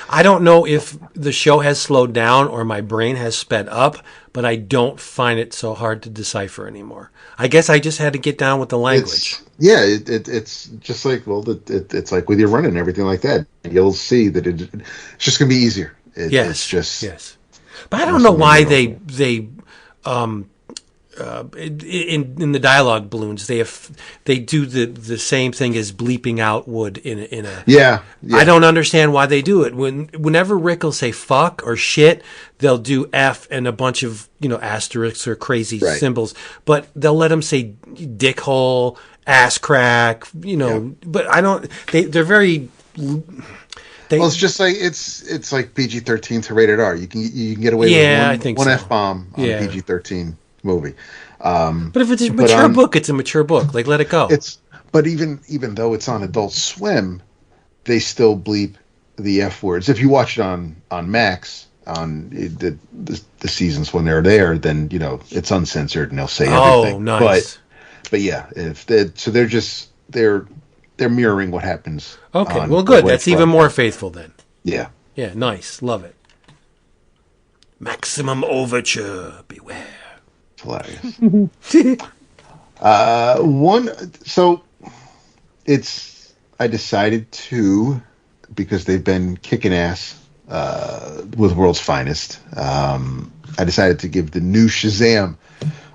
I don't know if the show has slowed down or my brain has sped up, but I don't find it so hard to decipher anymore. I guess I just had to get down with the language. It's just like, it's like with your running and everything like that. You'll see that it's just going to be easier. It's just... Yes. But I don't know why they in the dialogue balloons they do the same thing as bleeping out would in a yeah. I don't understand why they do it. Whenever Rick will say fuck or shit, they'll do F and a bunch of asterisks or crazy symbols, but they'll let him say dickhole, ass crack, but I don't. They're very. Well, it's just like it's like PG-13 to rated R. You can get away with one F-bomb on PG-13 movie. But if it's a mature book, it's a mature book. Like, let it go. But even though it's on Adult Swim, they still bleep the F words. If you watch it on Max on the seasons when they're there, then it's uncensored and they'll say everything. Oh, nice. But yeah, they're mirroring what happens. Okay, well, good. That's even more faithful then. Yeah. Yeah, nice. Love it. Maximum Overture. Beware. Hilarious. So I decided to, because they've been kicking ass with World's Finest. I decided to give the new Shazam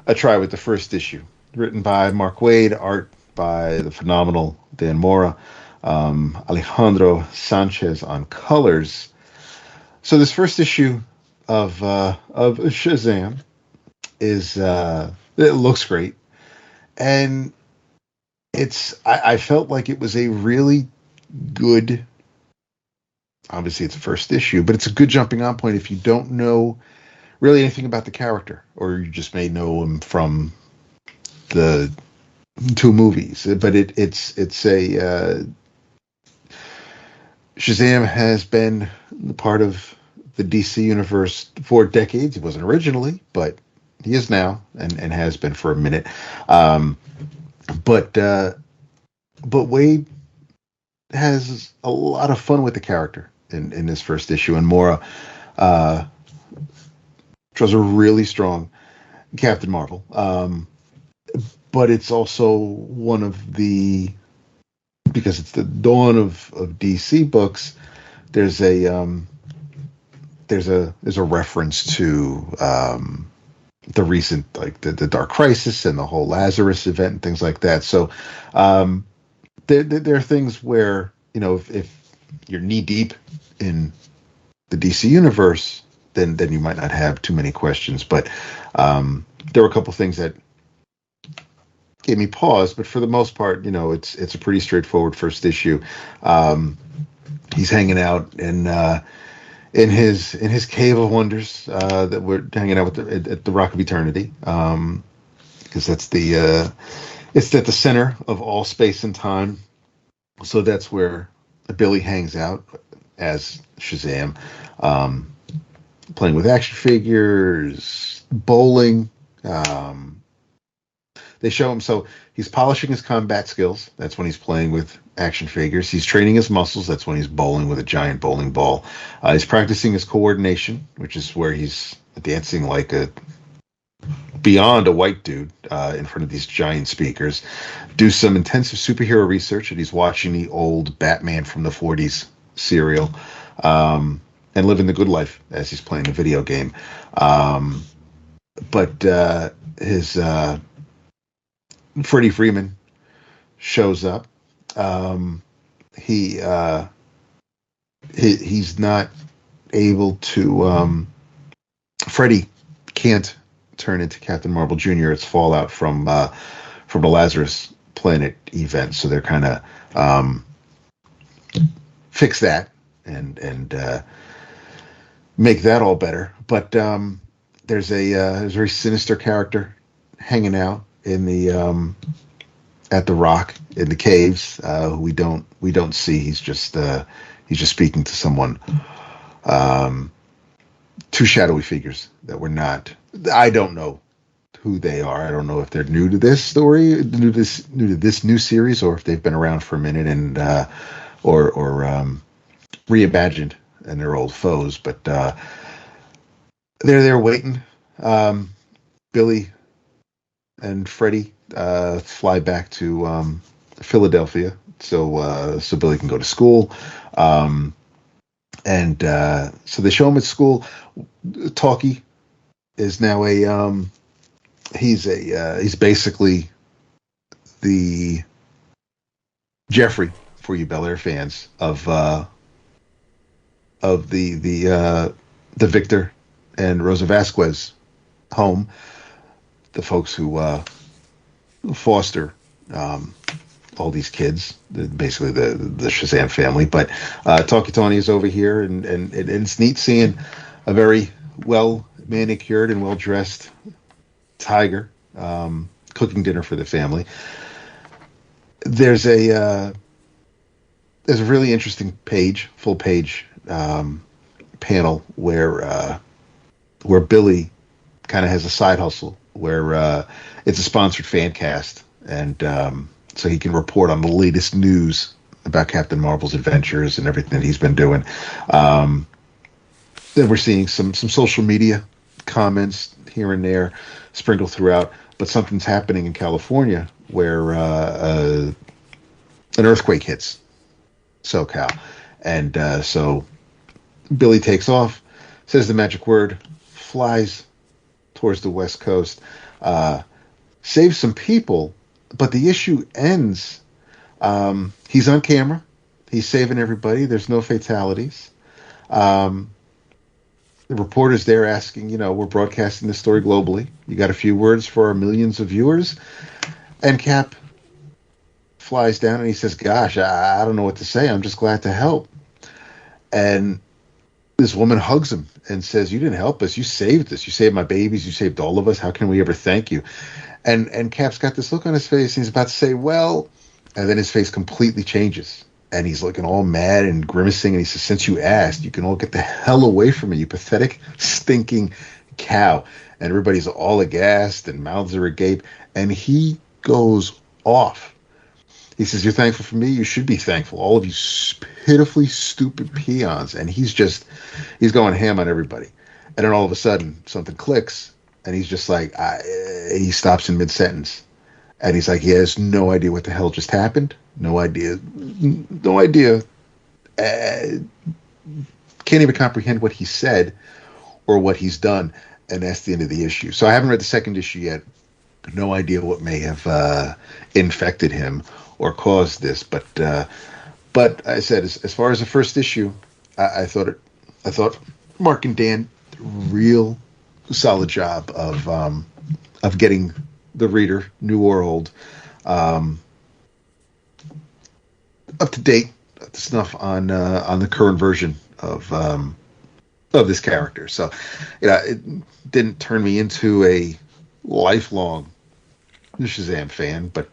a try with the first issue, written by Mark Waid, art by the phenomenal Dan Mora, Alejandro Sanchez on colors. So this first issue of Shazam is it looks great, and I felt like it was a really good. Obviously, it's a first issue, but it's a good jumping on point if you don't know really anything about the character, or you just may know him from the two movies. But it's a Shazam has been part of the DC universe for decades. He wasn't originally, but he is now, and has been for a minute. But Wade has a lot of fun with the character in this first issue, and Mora draws a really strong Captain Marvel. But it's also one of the, because it's the dawn of DC books, there's a reference to the recent, like the Dark Crisis and the whole Lazarus event and things like that. So there are things where, if you're knee deep in the DC universe, then you might not have too many questions. But there were a couple things that gave me pause, but for the most part, it's a pretty straightforward first issue. He's hanging out in his cave of wonders that we're hanging out with at the Rock of Eternity, because that's it's at the center of all space and time. So that's where Billy hangs out as Shazam, playing with action figures, bowling. They show him, so he's polishing his combat skills. That's when he's playing with action figures. He's training his muscles. That's when he's bowling with a giant bowling ball. He's practicing his coordination, which is where he's dancing like beyond a white dude in front of these giant speakers. Do some intensive superhero research, and he's watching the old Batman from the 40s serial, and living the good life as he's playing a video game. But his Freddie Freeman shows up. He's not able to. Freddie can't turn into Captain Marvel Jr. It's fallout from the Lazarus Planet event, so they're kind of fix that and make that all better. But there's a very sinister character hanging out in the at the Rock in the caves. We don't see. He's just speaking to someone. Two shadowy figures that we're not. I don't know who they are. I don't know if they're new to this story, new to this new series, or if they've been around for a minute and or reimagined and they're old foes. But they're there waiting. Billy and Freddie fly back to Philadelphia so Billy can go to school. And so they show him at school. Talkie is now he's basically the Jeffrey, for you Bel Air fans, of the Victor and Rosa Vasquez home, the folks who foster all these kids, basically the Shazam family. But Talkie Tawny is over here, and it's neat seeing a very well manicured and well dressed tiger cooking dinner for the family. There's a really interesting full page panel where Billy kind of has a side hustle where it's a sponsored fan cast, and so he can report on the latest news about Captain Marvel's adventures and everything that he's been doing. Then we're seeing some social media comments here and there sprinkled throughout, but something's happening in California where an earthquake hits SoCal. And so Billy takes off, says the magic word, flies towards the West Coast, saves some people, but the issue ends. He's on camera. He's saving everybody. There's no fatalities. The reporter's there asking, we're broadcasting this story globally. You got a few words for our millions of viewers? And Cap flies down and he says, gosh, I don't know what to say. I'm just glad to help. And this woman hugs him and says, you didn't help us. You saved us. You saved my babies. You saved all of us. How can we ever thank you? And Cap's got this look on his face. And he's about to say, well, and then his face completely changes. And he's looking all mad and grimacing. And he says, since you asked, you can all get the hell away from me, you pathetic, stinking cow. And everybody's all aghast and mouths are agape. And he goes off. He says, you're thankful for me? You should be thankful. All of you pitifully stupid peons. And he's going ham on everybody. And then all of a sudden, something clicks. And he's just like, he stops in mid-sentence. And he's like, he has no idea what the hell just happened. No idea. No idea. Can't even comprehend what he said or what he's done. And that's the end of the issue. So I haven't read the second issue yet. No idea what may have infected him or caused this. But I said, as far as the first issue, I thought Mark and Dan did a real solid job of getting the reader, new or old, up to date, up to snuff on the current version of this character. So, it didn't turn me into a lifelong Shazam fan, but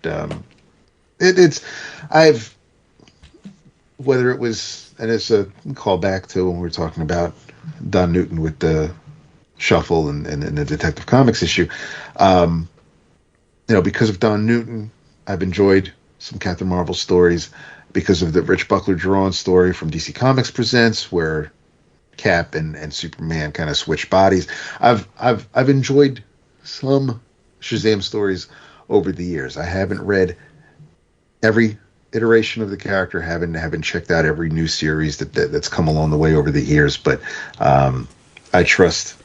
whether it was, and it's a callback to when we were talking about Don Newton with the Shuffle and the Detective Comics issue. Because of Don Newton, I've enjoyed some Captain Marvel stories. Because of the Rich Buckler drawn story from DC Comics Presents, where Cap and Superman kind of switch bodies, I've enjoyed some Shazam stories over the years. I haven't read every iteration of the character, haven't checked out every new series that's come along the way over the years, but I trust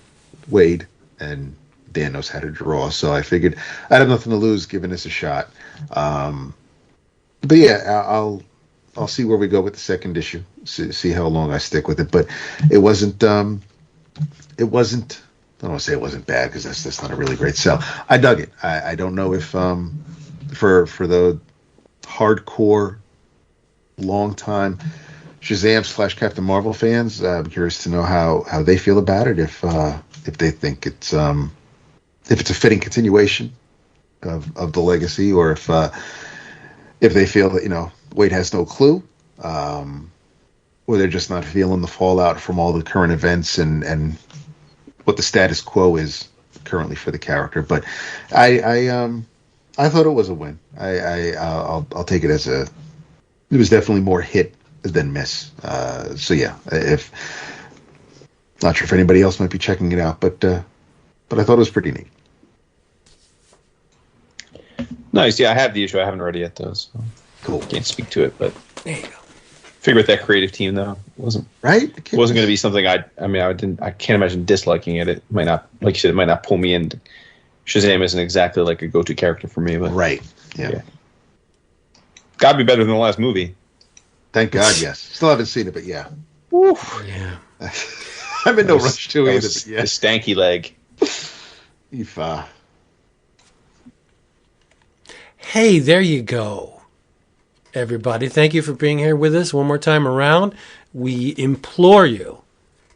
Wade, and Dan knows how to draw, so I figured I'd have nothing to lose giving this a shot. But yeah, I'll see where we go with the second issue. See how long I stick with it. But it wasn't. I don't want to say it wasn't bad because that's not a really great sell. I dug it. I don't know if for the hardcore, long time Shazam / Captain Marvel fans, I'm curious to know how they feel about it. If they think it's a fitting continuation of the legacy, or if they feel that Wade has no clue, or they're just not feeling the fallout from all the current events and what the status quo is currently for the character. But I thought it was a win. I'll take it as it was definitely more hit than miss. So yeah, not sure if anybody else might be checking it out, but I thought it was pretty neat. Nice. Yeah, I have the issue. I haven't read it yet, though. So Cool. Can't speak to it, but There you go. figure with that creative team, though, it wasn't going to be something I can't imagine disliking it. It might not, like you said, it might not pull me in. Shazam isn't exactly like a go-to character for me, but Right. Yeah. Got to be better than the last movie. Thank God. Yes. Still haven't seen it, but yeah. Yeah. I'm in no rush to That either. was But yeah. the stanky leg. If, Hey, there you go, everybody. Thank you for being here with us one more time around. We implore you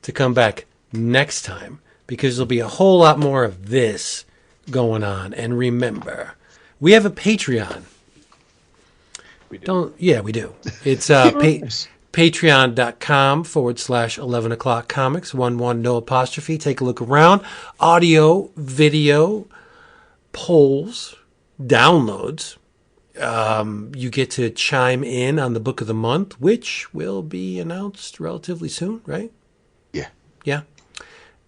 to come back next time because there'll be a whole lot more of this going on. And remember, we have a Patreon. We do. We do. It's patreon.com/11 o'clock comics, 11 no apostrophe. Take a look around. Audio, video, polls, downloads. You get to chime in on the book of the month, which will be announced relatively soon, right? yeah. Yeah.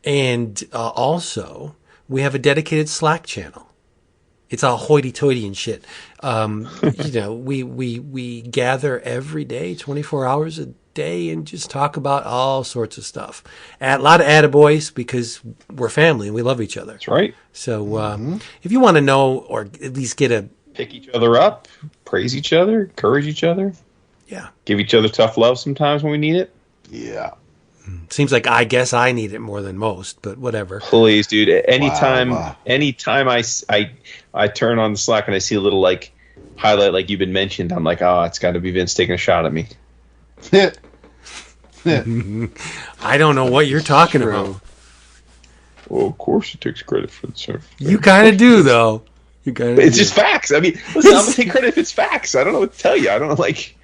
And also, we have a dedicated Slack channel. It's all hoity-toity and shit. We gather every day, 24 hours a day, and just talk about all sorts of stuff. A lot of attaboys because we're family and we love each other. That's right. So if you want to know or at least get a... Pick each other up, praise each other, encourage each other. Yeah. Give each other tough love sometimes when we need it. Yeah. Seems like I guess I need it more than most, but whatever. Please, dude. Anytime Wow. I turn on the Slack and I see a little like highlight like you've been mentioned, I'm like, oh, it's got to be Vince taking a shot at me. I don't know what you're talking True. about. Well, of course he takes credit for the surf. You kind of do, though. You kind of. It's just facts. I mean, listen, I'm gonna take credit if it's facts. I don't know what to tell you. I don't know, like.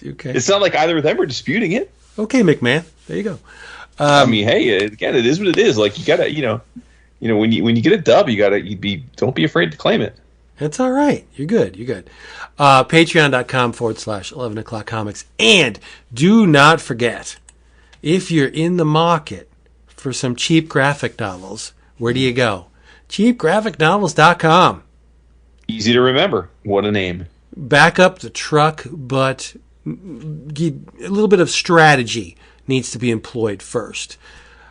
Okay. It's not like either of them are disputing it. Okay, McMahon. There you go. I mean, hey, again, it is what it is. Like you gotta, when you get a dub, don't be afraid to claim it. That's all right. You're good. You're good. Patreon.com/11 o'clock comics. And do not forget, if you're in the market for some cheap graphic novels, where do you go? cheapgraphicnovels.com. Easy to remember. What a name. Back up the truck, but a little bit of strategy needs to be employed first.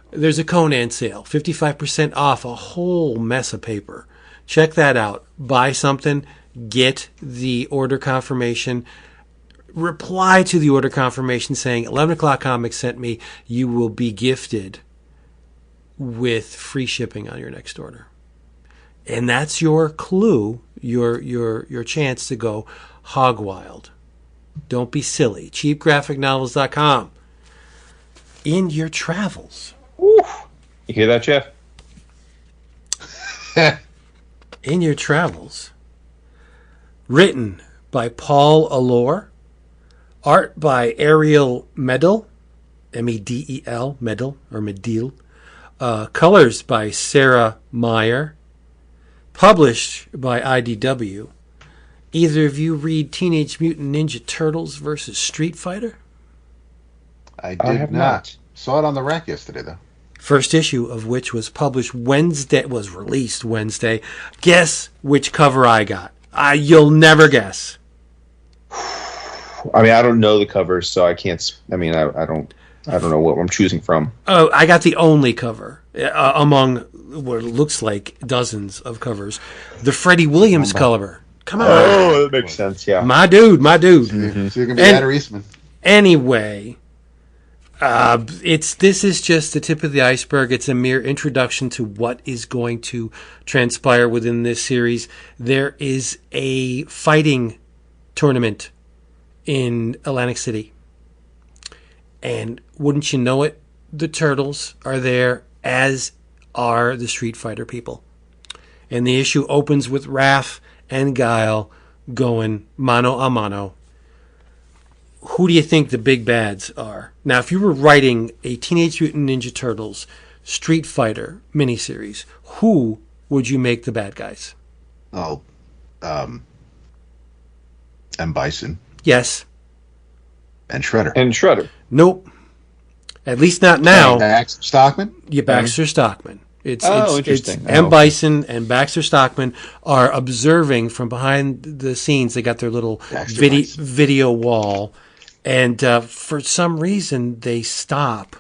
There's a Conan sale, 55% off a whole mess of paper. Check that out. Buy something, get the order confirmation, reply to the order confirmation saying 11 o'clock comics sent me. You will be gifted with free shipping on your next order. And that's your clue, your chance to go hog wild. Don't be silly. cheapgraphicnovels.com. In your travels. Woo. You hear that, Jeff? In your travels. Written by Paul Allore. Art by Ariel Medel. Medel, Medel, or Medil. Colors by Sarah Meyer. Published by IDW. Either of you read Teenage Mutant Ninja Turtles versus Street Fighter? I have did not. Saw it on the rack yesterday, though. First issue of which was published Wednesday, was released Wednesday. Guess which cover I got. You'll never guess. I mean, I don't know the covers, so I can't. I mean, I don't know what I'm choosing from. Oh, I got the only cover among what looks like dozens of covers. The Freddie Williams cover. Come on. Oh, that makes sense. Yeah. My dude. Mm-hmm. So you can be Adam Eastman. Anyway, this is just the tip of the iceberg. It's a mere introduction to what is going to transpire within this series. There is a fighting tournament in Atlantic City. And wouldn't you know it, the Turtles are there, as are the Street Fighter people. And the issue opens with Raph and Guile going mano a mano. Who do you think the big bads are? Now, if you were writing a Teenage Mutant Ninja Turtles Street Fighter miniseries, who would you make the bad guys? Oh, M. Bison Yes. and Shredder. And Shredder. Nope. At least not now. Max Stockman? Baxter Stockman. It's interesting. M. Bison and Baxter Stockman are observing from behind the scenes. They got their little video wall, and for some reason they stop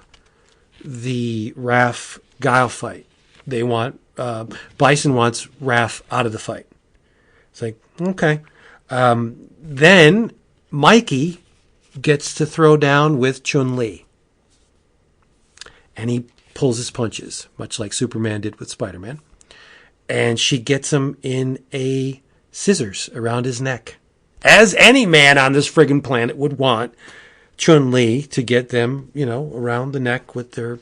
the Raph Guile fight. They want Bison wants Raph out of the fight. It's like, okay. Then Mikey gets to throw down with Chun-Li, and he pulls his punches, much like Superman did with Spider-Man. And she gets him in a scissors around his neck. As any man on this friggin' planet would want Chun-Li to get them, around the neck with their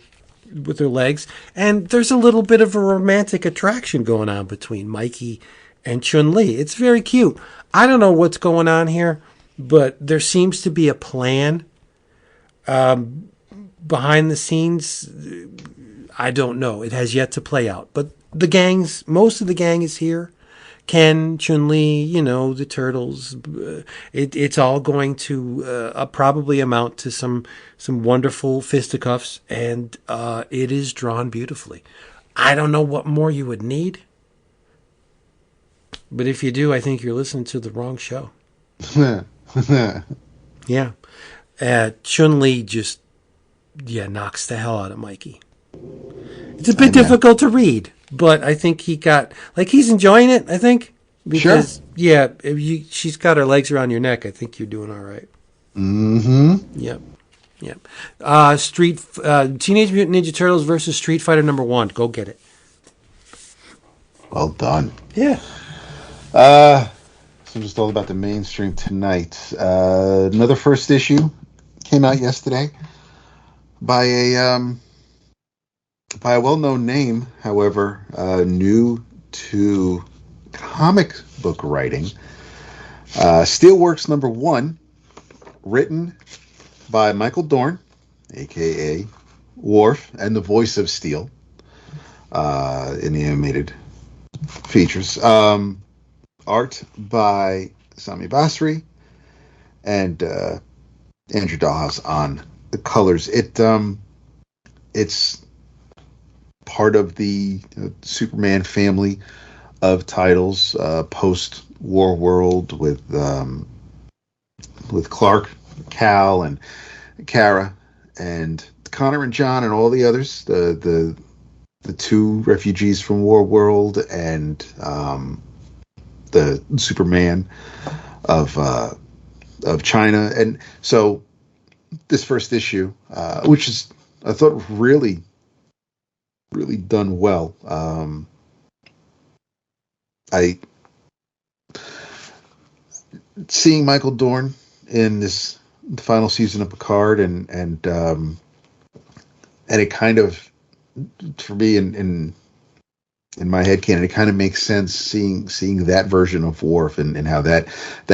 legs. And there's a little bit of a romantic attraction going on between Mikey and Chun-Li. It's very cute. I don't know what's going on here, but there seems to be a plan. Behind the scenes, I don't know. It has yet to play out. But most of the gang is here. Ken, Chun-Li, the Turtles. It's all going to probably amount to some wonderful fisticuffs, and it is drawn beautifully. I don't know what more you would need. But if you do, I think you're listening to the wrong show. Yeah. Chun-Li just, knocks the hell out of Mikey. It's a bit difficult to read, but I think he's enjoying it, I think. Because, she's got her legs around your neck. I think you're doing all right. Mm-hmm. Yep. Teenage Mutant Ninja Turtles versus Street Fighter #1. Go get it. Well done. Yeah. So just all about the mainstream tonight. Another first issue came out yesterday by a well-known name, however, new to comic book writing. Steelworks #1, written by Michael Dorn, a.k.a. Worf, and the voice of Steel in the animated features. Art by Sami Basri and Andrew Dahlhaus on the colors. It's part of the Superman family of titles, post-War World with Clark, Cal, and Kara, and Connor and John, and all the others. The two refugees from War World, and the Superman of China. And so this first issue, which is, I thought, really done well. Seeing Michael Dorn in this final season of Picard, and it kind of, for me, in my head canon, it kind of makes sense seeing that version of Worf and how that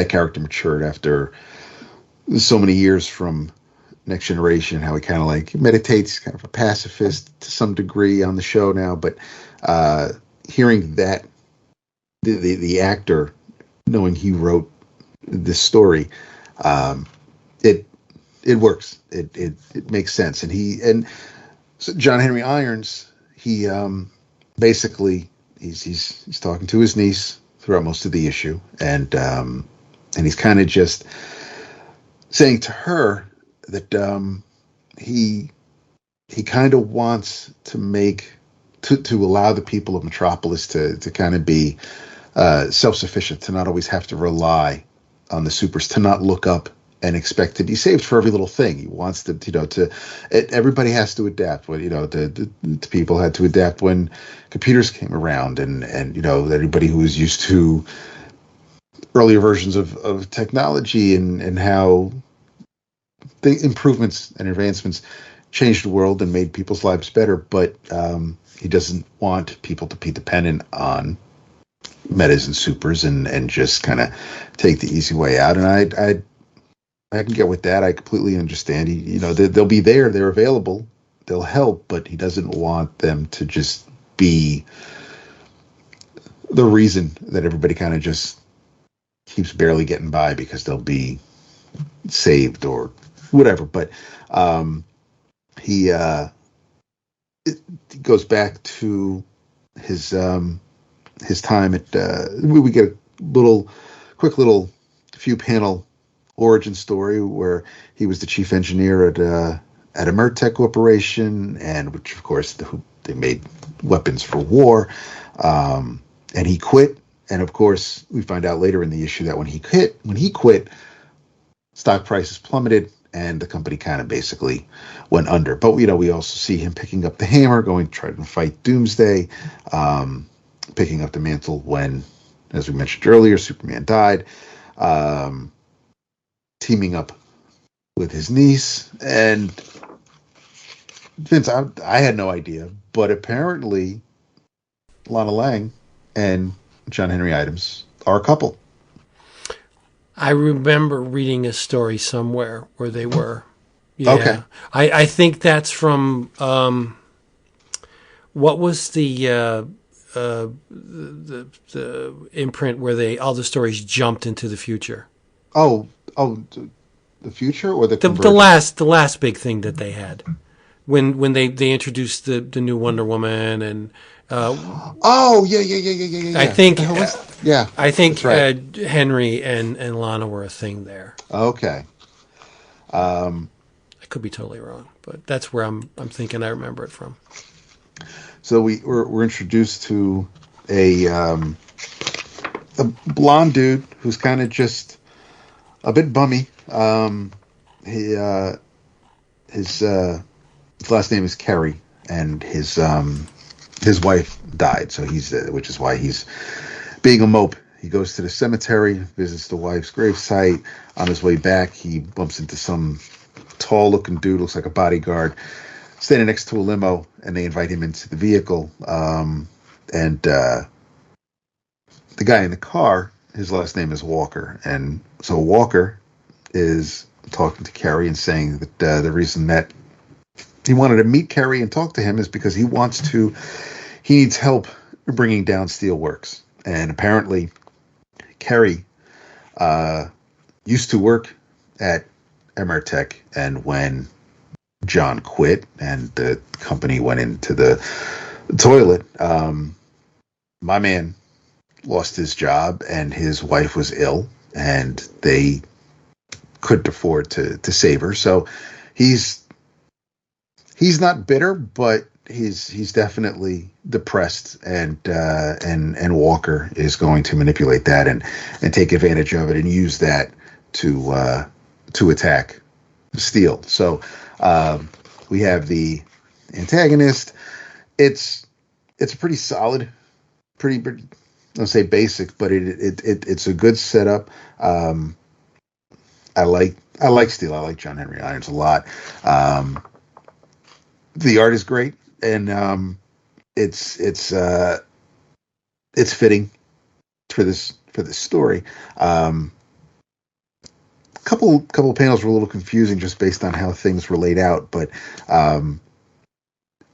character matured after so many years from Next Generation, how he kind of like meditates, kind of a pacifist to some degree on the show now, but hearing that the actor, knowing he wrote this story, it works. It makes sense. And so John Henry Irons, he basically he's talking to his niece throughout most of the issue, and he's kind of just saying to her that he kind of wants to allow the people of Metropolis to kind of be self-sufficient, to not always have to rely on the supers, to not look up and expect to be saved for every little thing. He wants everybody has to adapt. When the people had to adapt when computers came around, and everybody who was used to earlier versions of technology and how the improvements and advancements changed the world and made people's lives better. But he doesn't want people to be dependent on metas and supers and just kind of take the easy way out. And I can get with that. I completely understand. They'll be there. They're available. They'll help, but he doesn't want them to just be the reason that everybody kind of just keeps barely getting by because they'll be saved or whatever. But it goes back to his time at. We get a quick little few panel origin story where he was the chief engineer at a Mertech corporation, and which of course they made weapons for war, and he quit. And of course we find out later in the issue that when he quit, stock prices plummeted and the company kind of basically went under. But we also see him picking up the hammer, going to try to fight Doomsday, picking up the mantle when, as we mentioned earlier, Superman died, teaming up with his niece. And Vince, I had no idea, but apparently Lana Lang and John Henry Adams are a couple. I remember reading a story somewhere where they were. Yeah. Okay. I think that's from what was the imprint where all the stories jumped into the future. Oh, the future or the last big thing that they had when they introduced the new Wonder Woman and. Yeah. I think Yeah. I think that's right. Henry and Lana were a thing there. Okay. I could be totally wrong, but that's where I'm thinking I remember it from. So we're introduced to a blonde dude who's kind of just a bit bummy. His last name is Kerry, and his wife died, so which is why he's being a mope. He goes to the cemetery, visits the wife's gravesite. On his way back, he bumps into some tall-looking dude, looks like a bodyguard, standing next to a limo, and they invite him into the vehicle. And the guy in the car, his last name is Walker, and so Walker is talking to Kerry and saying that the reason that he wanted to meet Kerry and talk to him is because he needs help bringing down Steelworks. And apparently Kerry used to work at Emertech, and when John quit and the company went into the toilet, my man lost his job and his wife was ill, and they couldn't afford to save her. So he's not bitter, but he's definitely depressed, and Walker is going to manipulate that and take advantage of it and use that to attack Steel. So we have the antagonist. It's a pretty solid, pretty I'll say basic, but it's a good setup. I like Steel. I like John Henry Irons a lot. The art is great, and it's fitting for this story. Couple panels were a little confusing just based on how things were laid out, but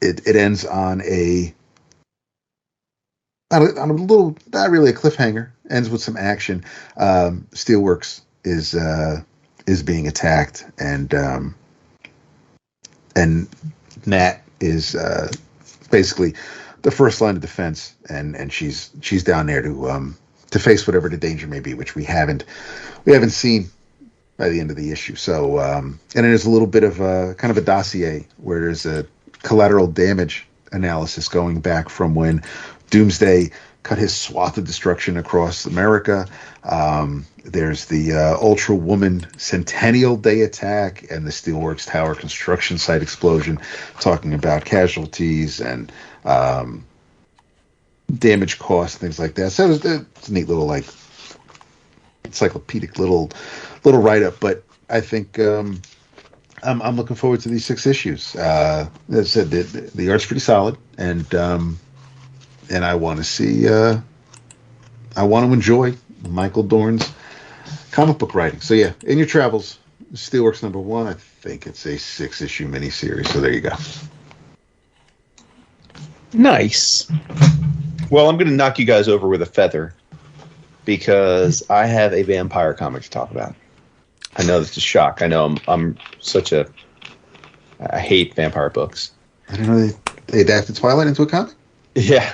it ends on a little, not really a cliffhanger. Ends with some action. Steelworks is being attacked, and Nat is basically the first line of defense, and she's down there to face whatever the danger may be, which we haven't seen by the end of the issue. So and there's a little bit of a kind of a dossier where there's a collateral damage analysis going back from when Doomsday cut his swath of destruction across America. There's the Ultra Woman Centennial Day attack and the Steelworks Tower construction site explosion, talking about casualties and damage costs, things like that. So it's a neat little, like, encyclopedic little write-up. But I think I'm looking forward to these 6 issues. As I said, the art's pretty solid, and I want to see. I want to enjoy Michael Dorn's comic book writing. So yeah, in your travels, Steelworks #1. I think it's a 6-issue miniseries. So there you go. Nice. Well, I'm going to knock you guys over with a feather because I have a vampire comic to talk about. I know that's a shock. I know I'm such a. I hate vampire books. I don't know they adapted Twilight into a comic. Yeah.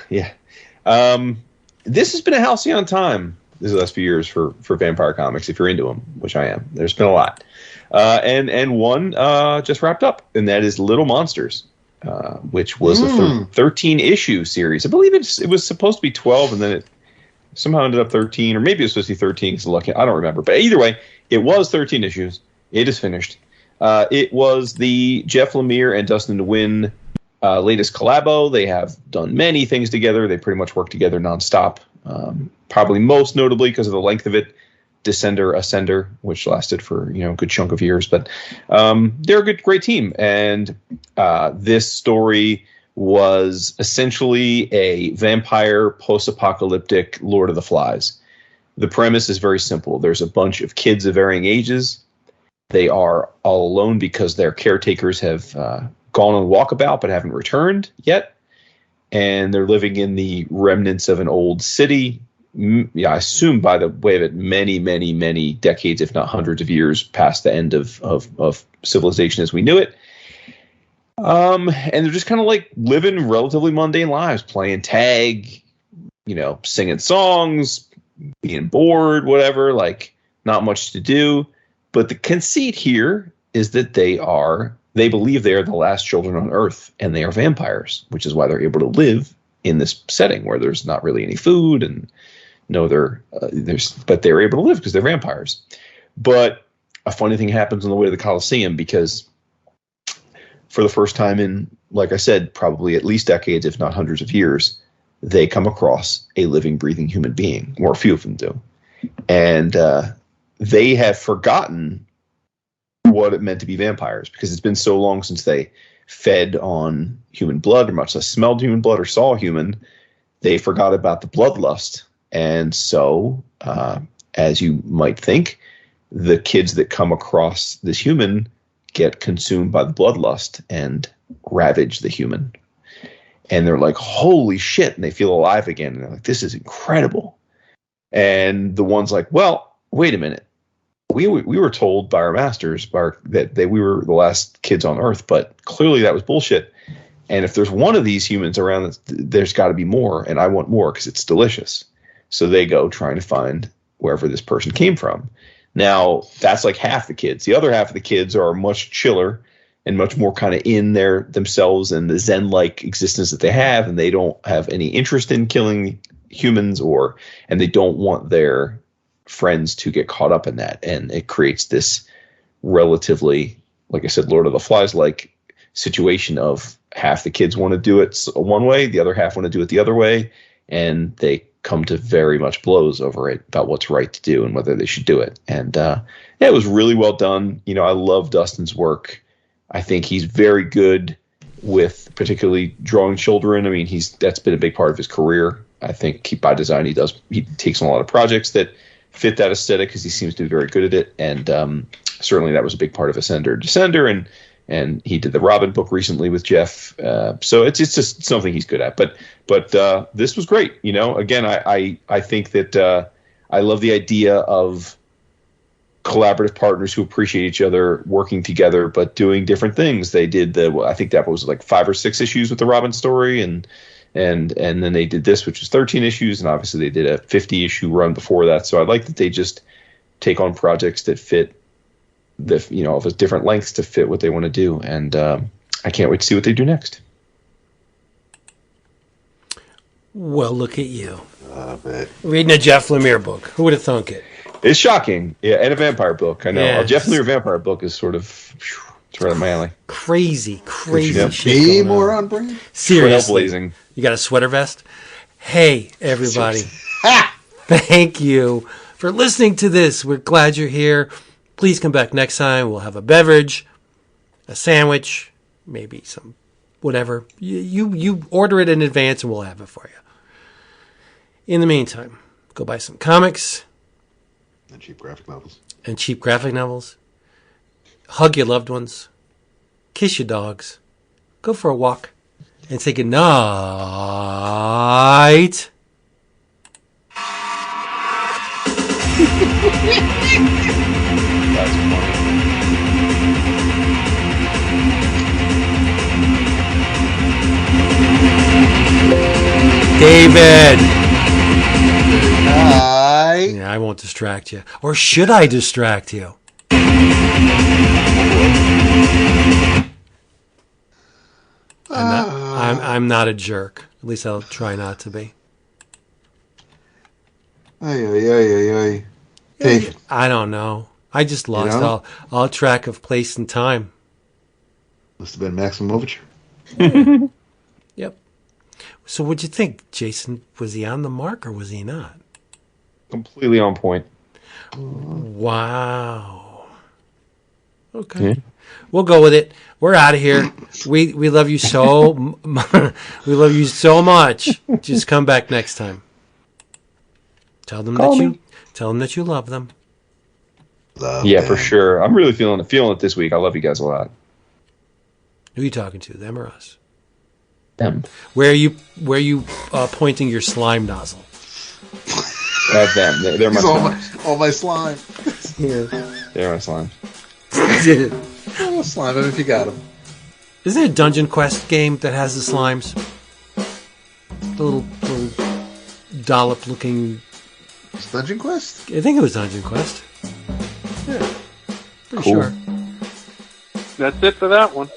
This has been a halcyon time this last few years for vampire comics, if you're into them, which I am. There's been a lot. And one just wrapped up, and that is Little Monsters, which was a 13-issue series. I believe it was supposed to be 12, and then it somehow ended up 13, or maybe it was supposed to be 13 because lucky. I don't remember. But either way, it was 13 issues. It is finished. It was the Jeff Lemire and Dustin Nguyen latest collabo. They have done many things together. They pretty much work together nonstop. Probably most notably because of the length of it, Descender Ascender, which lasted for a good chunk of years. But they're a great team, and this story was essentially a vampire post-apocalyptic Lord of the Flies. The premise is very simple. There's a bunch of kids of varying ages. They are all alone because their caretakers have gone on walkabout but haven't returned yet. And they're living in the remnants of an old city. I assume by the way of it, many, many, many decades, if not hundreds of years past the end of civilization as we knew it. And they're just kind of like living relatively mundane lives, playing tag, singing songs, being bored, whatever, like not much to do. But the conceit here is that they believe they are the last children on Earth, and they are vampires, which is why they're able to live in this setting where there's not really any food and but they're able to live because they're vampires. But a funny thing happens on the way to the Colosseum, because for the first time in, like I said, probably at least decades, if not hundreds of years, they come across a living, breathing human being, or a few of them do. And they have forgotten what it meant to be vampires, because it's been so long since they fed on human blood, or much less smelled human blood or saw human. They forgot about the bloodlust. And so, as you might think, the kids that come across this human get consumed by the bloodlust and ravage the human. And they're like, holy shit. And they feel alive again. And they're like, this is incredible. And the one's like, well, wait a minute. We were told by our masters that we were the last kids on Earth, but clearly that was bullshit. And if there's one of these humans around, there's got to be more, and I want more because it's delicious. So they go trying to find wherever this person came from. Now, that's like half the kids. The other half of the kids are much chiller and much more kind of in themselves and the Zen-like existence that they have, and they don't have any interest in killing humans, and they don't want their friends to get caught up in that. And it creates this relatively, like I said, Lord of the Flies-like situation of half the kids want to do it one way, the other half want to do it the other way, and they come to very much blows over it about what's right to do and whether they should do it. And it was really well done. I love Dustin's work. I think he's very good with particularly drawing children. I mean, that's been a big part of his career. I think by design he takes on a lot of projects that fit that aesthetic, because he seems to be very good at it. And certainly that was a big part of Ascender Descender, and he did the Robin book recently with Jeff. So it's just something he's good at. But this was great. Again, I think that I love the idea of collaborative partners who appreciate each other working together, but doing different things. They did I think that was like 5 or 6 issues with the Robin story, and then they did this, which is 13 issues, and obviously they did a 50-issue run before that. So I like that they just take on projects that fit of different lengths to fit what they want to do, and I can't wait to see what they do next. Well, look at you. Reading a Jeff Lemire book. Who would have thunk it? It's shocking. Yeah, and a vampire book. I know. Yeah. A Jeff Lemire vampire book is sort of, it's right up my alley. Crazy shit. Be more on brand. Seriously. Trailblazing. You got a sweater vest? Hey, everybody. Thank you for listening to this. We're glad you're here. Please come back next time. We'll have a beverage, a sandwich, maybe some whatever. You order it in advance and we'll have it for you. In the meantime, go buy some comics. And cheap graphic novels. Hug your loved ones. Kiss your dogs. Go for a walk. And say goodnight. That's funny. David. Hi. Yeah, I won't distract you. Or should I distract you? I'm not a jerk. At least I'll try not to be. Hey. I don't know. I just lost all track of place and time. Must have been Maximum Overture. Yep. So what'd you think, Jason? Was he on the mark or was he not? Completely on point. Wow. Okay. Yeah. We'll go with it. We're out of here. We love you so we love you so much. Just come back next time. Tell them that you love them. Yeah, for sure. I'm really feeling it this week. I love you guys a lot. Who are you talking to? Them or us? Them. Where are you pointing your slime nozzle? At them. They're my all my slime. Yeah. They're my slime. I'll slime them if you got them. Isn't it a Dungeon Quest game that has the slimes? The little dollop-looking It's Dungeon Quest? I think it was Dungeon Quest. Yeah. Pretty Cool. sure. That's it for that one.